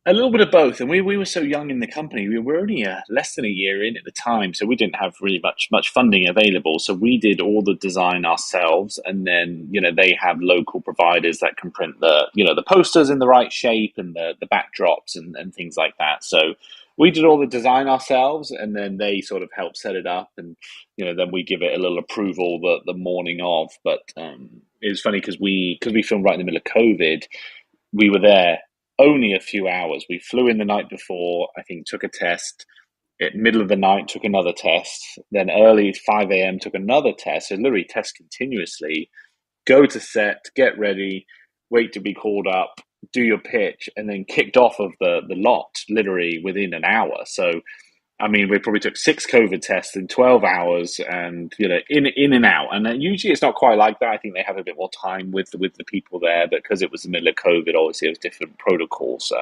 A little bit of both, and we were so young in the company. We were only less than a year in at the time, so we didn't have really much funding available. So we did all the design ourselves, and then they have local providers that can print the posters in the right shape and the backdrops and things like that. So we did all the design ourselves, and then they sort of help set it up, and then we give it a little approval the morning of. But it was funny because we filmed right in the middle of COVID. We were there only a few hours. We flew in the night before, I think, took a test. At middle of the night, took another test. Then early 5 a.m. took another test. So literally test continuously. Go to set, get ready, wait to be called up, do your pitch, and then kicked off of the lot literally within an hour. So I mean, we probably took 6 COVID tests in 12 hours, and in and out. And usually, it's not quite like that. I think they have a bit more time with the people there, but because it was the middle of COVID, obviously, it was different protocols.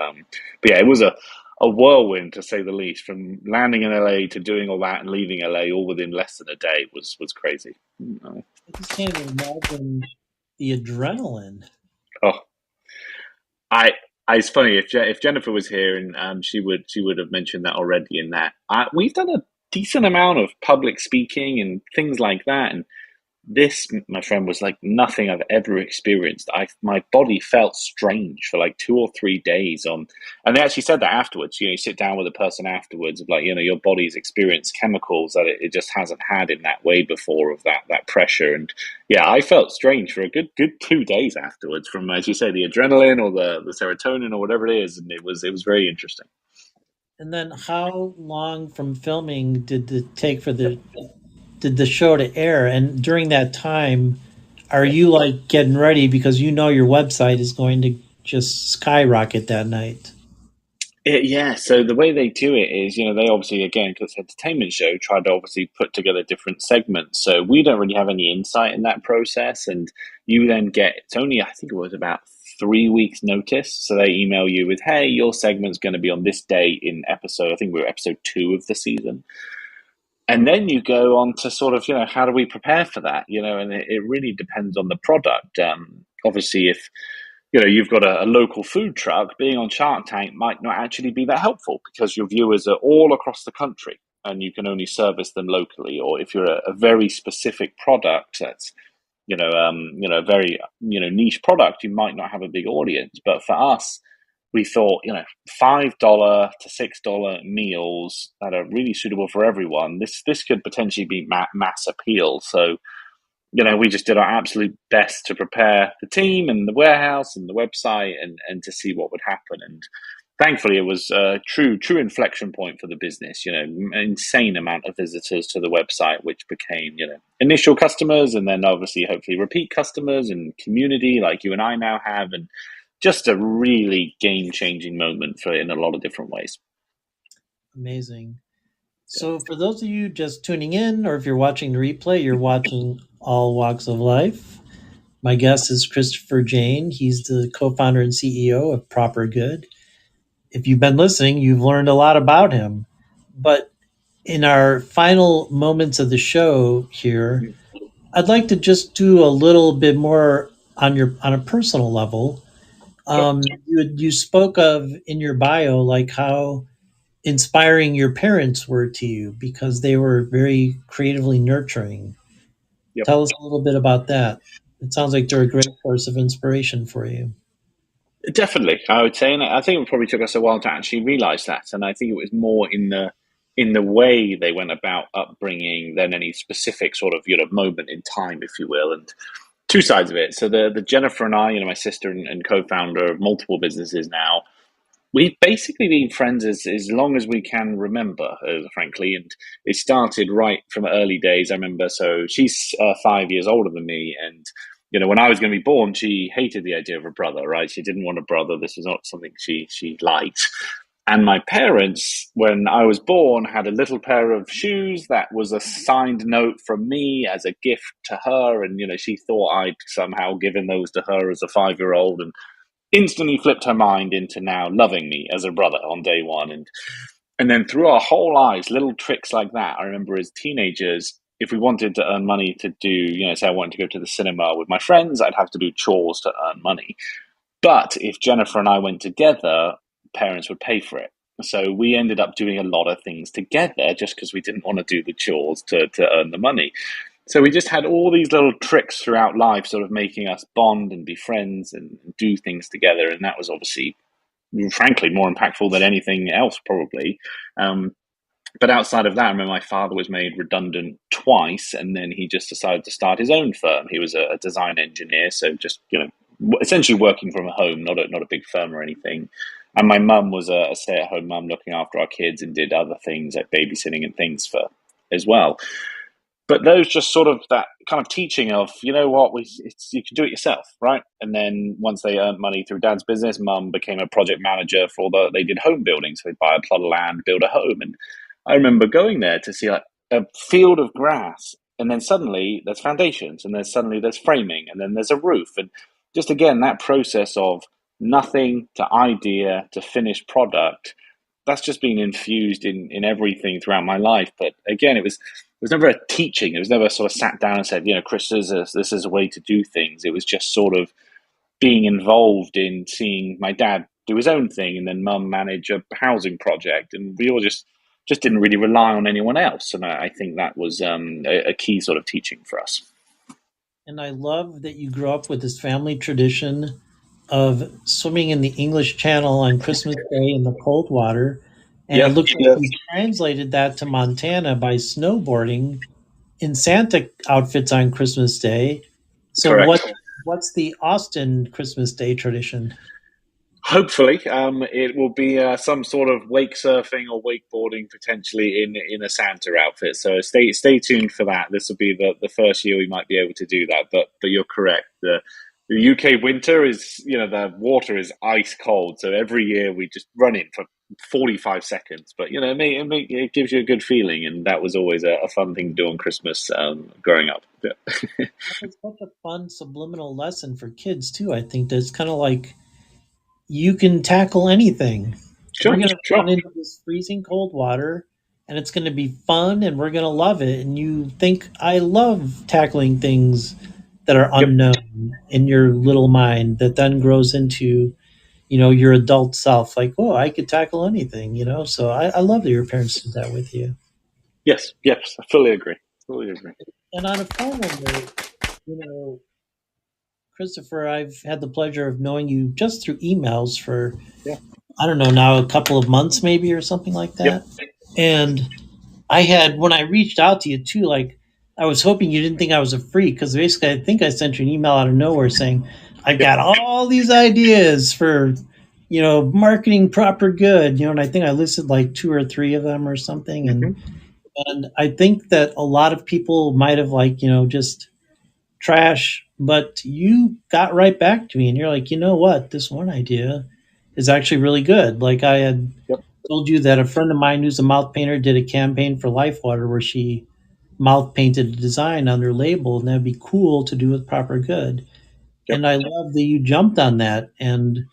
But yeah, it was a whirlwind to say the least. From landing in LA to doing all that and leaving LA all within less than a day was crazy. I just can't even imagine the adrenaline. Oh, I. It's funny if Jennifer was here, and she would have mentioned that already. In that we've done a decent amount of public speaking and things like that, and this, my friend, was like nothing I've ever experienced. My body felt strange for like 2 or 3 days and they actually said that afterwards. You sit down with a person afterwards, of like your body's experienced chemicals that it just hasn't had in that way before of that pressure. And yeah, I felt strange for a good 2 days afterwards from, as you say, the adrenaline or the serotonin or whatever it is, and it was very interesting. And then how long from filming did it take for the show to air? And during that time, are you like getting ready because your website is going to just skyrocket that night? Yeah, so the way they do it is, they obviously, again, because it's an entertainment show, try to obviously put together different segments. So we don't really have any insight in that process. And you then it's only, I think it was about 3 weeks notice. So they email you with, hey, your segment's going to be on this day in episode, I think we were episode 2 of the season. And then you go on to sort of, how do we prepare for that? And it really depends on the product. Obviously, if you've got a local food truck, being on Shark Tank might not actually be that helpful because your viewers are all across the country and you can only service them locally. Or if you're a very specific product that's a very niche product, you might not have a big audience. But for us, we thought, $5 to $6 meals that are really suitable for everyone. This could potentially be mass appeal. So we just did our absolute best to prepare the team and the warehouse and the website and to see what would happen. And thankfully, it was a true inflection point for the business. An insane amount of visitors to the website, which became initial customers, and then obviously hopefully repeat customers and community like you and I now have, and just a really game changing moment for in a lot of different ways. Amazing. So, for those of you just tuning in, or if you're watching the replay, you're watching All Walks of Life. My guest is Christopher Jane. He's the co founder and CEO of Proper Good. If you've been listening, you've learned a lot about him. But in our final moments of the show here, I'd like to just do a little bit more on a personal level. You spoke of in your bio like how inspiring your parents were to you because they were very creatively nurturing. Yep. Tell us a little bit about that. It sounds like they're a great source of inspiration for you. Definitely, I would say, and I think it probably took us a while to actually realize that. And I think it was more in the way they went about upbringing than any specific sort of moment in time, if you will. And two sides of it. So the Jennifer and I, my sister and co-founder of multiple businesses now, we've basically been friends as long as we can remember, frankly. And it started right from early days. I remember, so she's 5 years older than me. And, when I was going to be born, she hated the idea of a brother, right? She didn't want a brother. This was not something she liked. And my parents, when I was born, had a little pair of shoes that was a signed note from me as a gift to her. And, she thought I'd somehow given those to her as a 5-year-old. And instantly flipped her mind into now loving me as a brother on day one. And then through our whole lives, little tricks like that. I remember as teenagers, if we wanted to earn money to do, say I wanted to go to the cinema with my friends, I'd have to do chores to earn money. But if Jennifer and I went together, parents would pay for it. So we ended up doing a lot of things together just because we didn't want to do the chores to earn the money. So we just had all these little tricks throughout life, sort of making us bond and be friends and do things together. And that was obviously, frankly, more impactful than anything else, probably. But outside of that, I remember my father was made redundant twice, and then he just decided to start his own firm. He was a design engineer, so just essentially working from home, not a big firm or anything. And my mum was a stay-at-home mum, looking after our kids, and did other things like babysitting and things for as well. But those just sort of that kind of teaching of, you know what, you can do it yourself, right? And then once they earned money through dad's business, mum became a project manager for they did home building. So they'd buy a plot of land, build a home. And I remember going there to see like a field of grass. And then suddenly there's foundations, and then suddenly there's framing, and then there's a roof. And just again, that process of nothing to idea to finished product, that's just been infused in everything throughout my life. But again, it was never a teaching. It was never sort of sat down and said, Chris, this is a way to do things. It was just sort of being involved in seeing my dad do his own thing, and then mum manage a housing project, and we all just didn't really rely on anyone else. And I think that was a key sort of teaching for us. And I love that you grew up with this family tradition of swimming in the English Channel on Christmas Day in the cold water. And it looks like you translated that to Montana by snowboarding in Santa outfits on Christmas Day. So what's the Austin Christmas Day tradition? Hopefully, it will be some sort of wake surfing or wakeboarding, potentially in a Santa outfit. So stay tuned for that. This will be the first year we might be able to do that. But you're correct. The UK winter is, the water is ice cold. So every year we just run in for 45 seconds. But it gives you a good feeling, and that was always a fun thing to do on Christmas growing up. Yeah. It's such a fun subliminal lesson for kids too. I think that's kind of like, you can tackle anything. Sure, We're going to sure. run into this freezing cold water, and it's going to be fun and we're going to love it. And you think, I love tackling things that are Yep. unknown in your little mind that then grows into, your adult self. Like, oh, I could tackle anything. So I love that your parents did that with you. Yes. Yes. I fully agree. Fully agree. And on a final note, you know, Christopher, I've had the pleasure of knowing you just through emails for, Yeah. I don't know, now a couple of months maybe or something like Yep. that. And I had, when I reached out to you too, like, I was hoping you didn't think I was a freak because basically I think I sent you an email out of nowhere saying, I've Yep. got all these ideas for, marketing proper good, and I think I listed like two or three of them or something. And, Hmm. and I think that a lot of people might have like, just trash, but you got right back to me and you're like, you know what, this one idea is actually really good. Like I had Yep. told you that a friend of mine who's a mouth painter did a campaign for Life Water where she mouth painted a design on their label, and that'd be cool to do with proper good. Yep. And I love that you jumped on that. And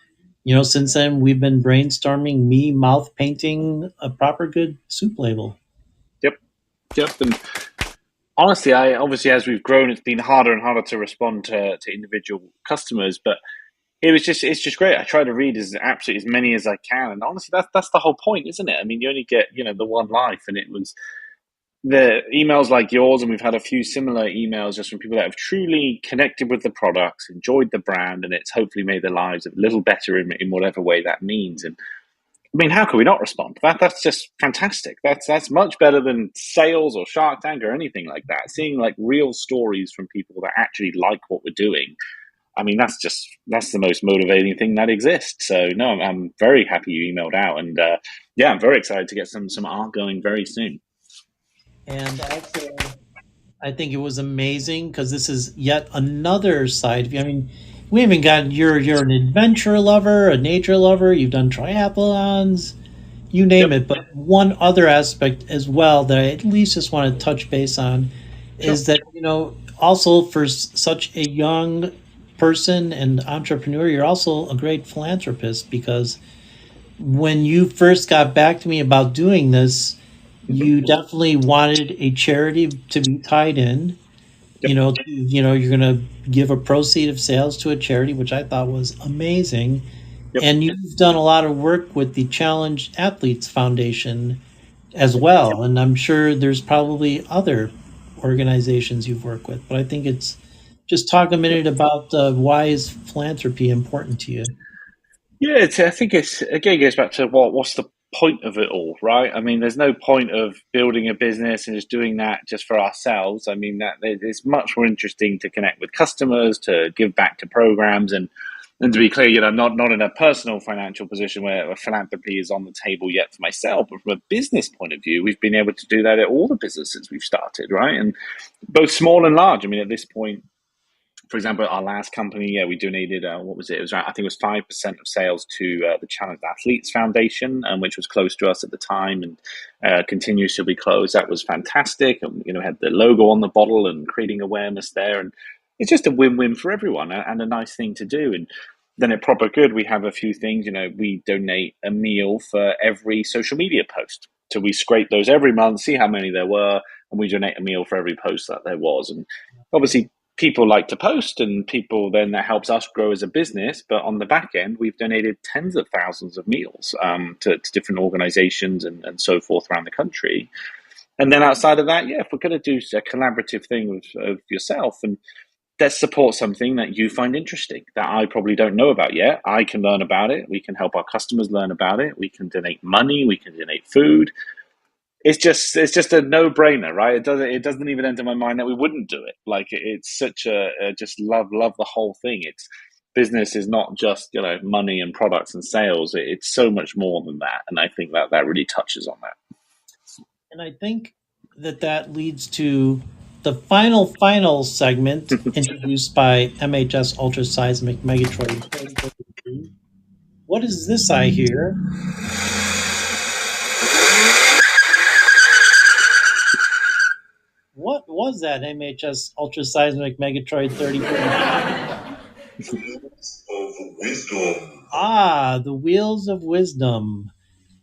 since then we've been brainstorming me mouth painting a proper good soup label. Yep. Yep. And honestly, I obviously as we've grown, it's been harder and harder to respond to individual customers, but it's just great. I try to read as absolutely as many as I can, and honestly, that's the whole point, isn't it? I mean, you only get the one life, and it was the emails like yours, and we've had a few similar emails just from people that have truly connected with the products, enjoyed the brand, and it's hopefully made their lives a little better in whatever way that means. And I mean, how can we not respond? That's just fantastic. That's much better than sales or Shark Tank or anything like that. Seeing like real stories from people that actually like what we're doing. I mean, that's the most motivating thing that exists. So no, I'm very happy you emailed out, and yeah, I'm very excited to get some art going very soon. And also, I think it was amazing because this is yet another side of you. I mean, we haven't gotten you're an adventure lover, a nature lover. You've done triathlons, you name Yep, it. But one other aspect as well that I at least just want to touch base on sure. is that also for such a young person and entrepreneur, you're also a great philanthropist because when you first got back to me about doing this, Hmm. you definitely wanted a charity to be tied in. Yep, You're going to give a proceed of sales to a charity, which I thought was amazing. yep, And you've done a lot of work with the Challenged Athletes Foundation as yep. well. And I'm sure there's probably other organizations you've worked with, but I think it's just talk a minute about why is philanthropy important to you. Yeah, I think it's again goes back to what's the point of it all, right? I mean, there's no point of building a business and just doing that just for ourselves. I mean, that it's much more interesting to connect with customers, to give back to programs, and to be clear, not in a personal financial position where philanthropy is on the table yet for myself, but from a business point of view, we've been able to do that at all the businesses we've started, right? And both small and large. I mean, at this point, for example, our last company, yeah, we donated what was it? It was I think it was 5% of sales to the Challenged Athletes Foundation, which was close to us at the time and continues to be close. That was fantastic. And, had the logo on the bottle and creating awareness there, and it's just a win-win for everyone and a nice thing to do. And then at Proper Good, we have a few things. We donate a meal for every social media post. So we scrape those every month, see how many there were, and we donate a meal for every post that there was. And obviously people like to post and people then that helps us grow as a business, but on the back end we've donated tens of thousands of meals to different organizations and so forth around the country. And then outside of that, yeah, if we're going to do a collaborative thing of yourself, and let's support something that you find interesting that I probably don't know about yet, I can learn about it, we can help our customers learn about it, we can donate money, we can donate food. It's just a no brainer, right? It doesn't even enter my mind that we wouldn't do it. Like it's such a just love the whole thing. It's business is not just money and products and sales. It's so much more than that, and I think that really touches on that. And I think that leads to the final segment introduced by MHS Ultraseismic Megatroid. What is this I hear? What was that MHS Ultraseismic Megatroid 3030? Of wisdom. Ah, the Wheels of Wisdom.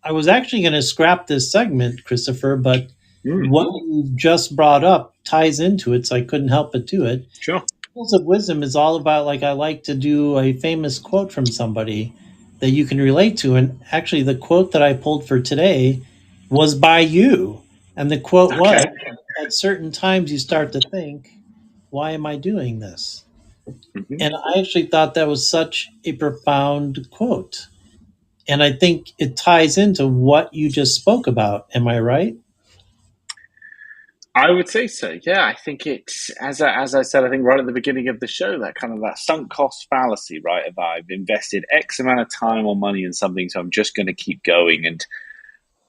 I was actually going to scrap this segment, Christopher, but Mm, what you just brought up ties into it, so I couldn't help but do it. sure. Tools of Wisdom is all about, like, I like to do a famous quote from somebody that you can relate to. And actually, the quote that I pulled for today was by you. And the quote was, Okay. at certain times you start to think, why am I doing this? Hmm. And I actually thought that was such a profound quote. And I think it ties into what you just spoke about. Am I right? I would say so. Yeah, I think it's as I said. I think right at the beginning of the show, that kind of that sunk cost fallacy, right? Of I've invested X amount of time or money in something, so I'm just going to keep going. And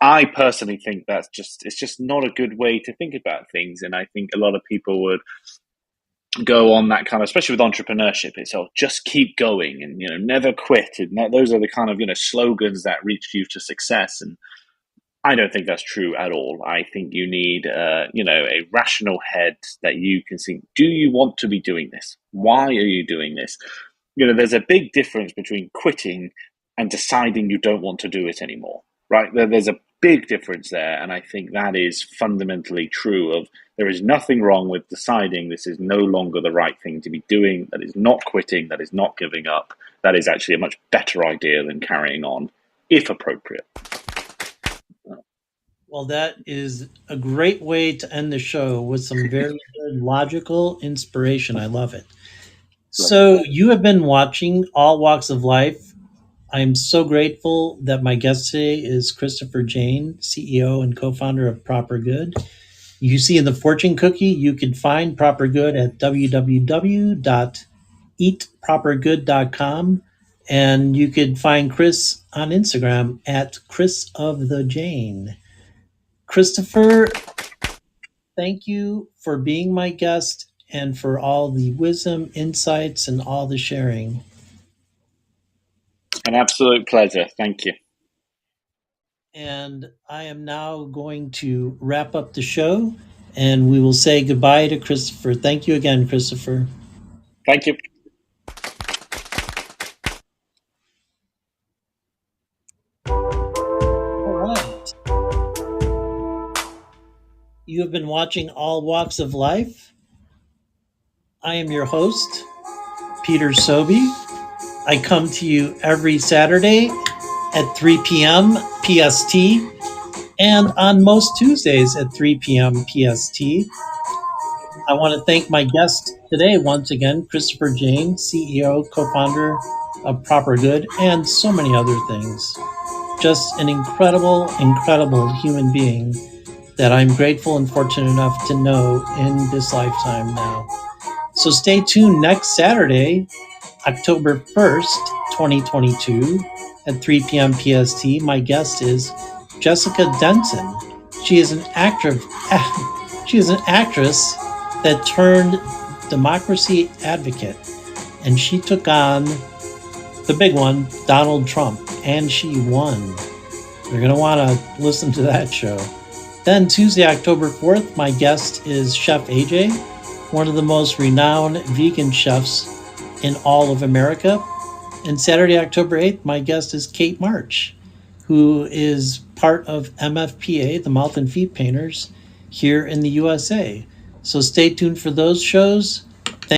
I personally think it's just not a good way to think about things. And I think a lot of people would go on that kind of, especially with entrepreneurship, it's just keep going and never quit. And those are the kind of slogans that reach you to success. And I don't think that's true at all. I think you need, a rational head that you can think, do you want to be doing this? Why are you doing this? There's a big difference between quitting and deciding you don't want to do it anymore, right? There's a big difference there. And I think that is fundamentally true of there is nothing wrong with deciding this is no longer the right thing to be doing. That is not quitting. That is not giving up. That is actually a much better idea than carrying on, if appropriate. Well, that is a great way to end the show with some very good logical inspiration. I love it. Lovely. So, you have been watching All Walks of Life. I am so grateful that my guest today is Christopher Jane, CEO and co founder of Proper Good. You see in the fortune cookie, you can find Proper Good at www.eatpropergood.com. And you could find Chris on Instagram at Chris of the Jane. Christopher, thank you for being my guest and for all the wisdom, insights, and all the sharing. An absolute pleasure. Thank you. And I am now going to wrap up the show and we will say goodbye to Christopher. Thank you again, Christopher. Thank you. All right. You have been watching All Walks of Life. I am your host, Peter Sobey. I come to you every Saturday at 3 p.m. PST and on most Tuesdays at 3 p.m. PST. I want to thank my guest today once again, Christopher Jane, CEO, co founder of Proper Good, and so many other things. Just an incredible, incredible human being that I'm grateful and fortunate enough to know in this lifetime now. So stay tuned next Saturday, October 1st, 2022, at 3 p.m. PST. My guest is Jessica Denson. She is an actor. She is an actress that turned democracy advocate, and she took on the big one, Donald Trump, and she won. You're going to want to listen to that show. Then Tuesday, October 4th, my guest is Chef AJ, one of the most renowned vegan chefs in all of America. And Saturday, October 8th, my guest is Kate March, who is part of MFPA, the Mouth and Feet Painters, here in the USA. So stay tuned for those shows.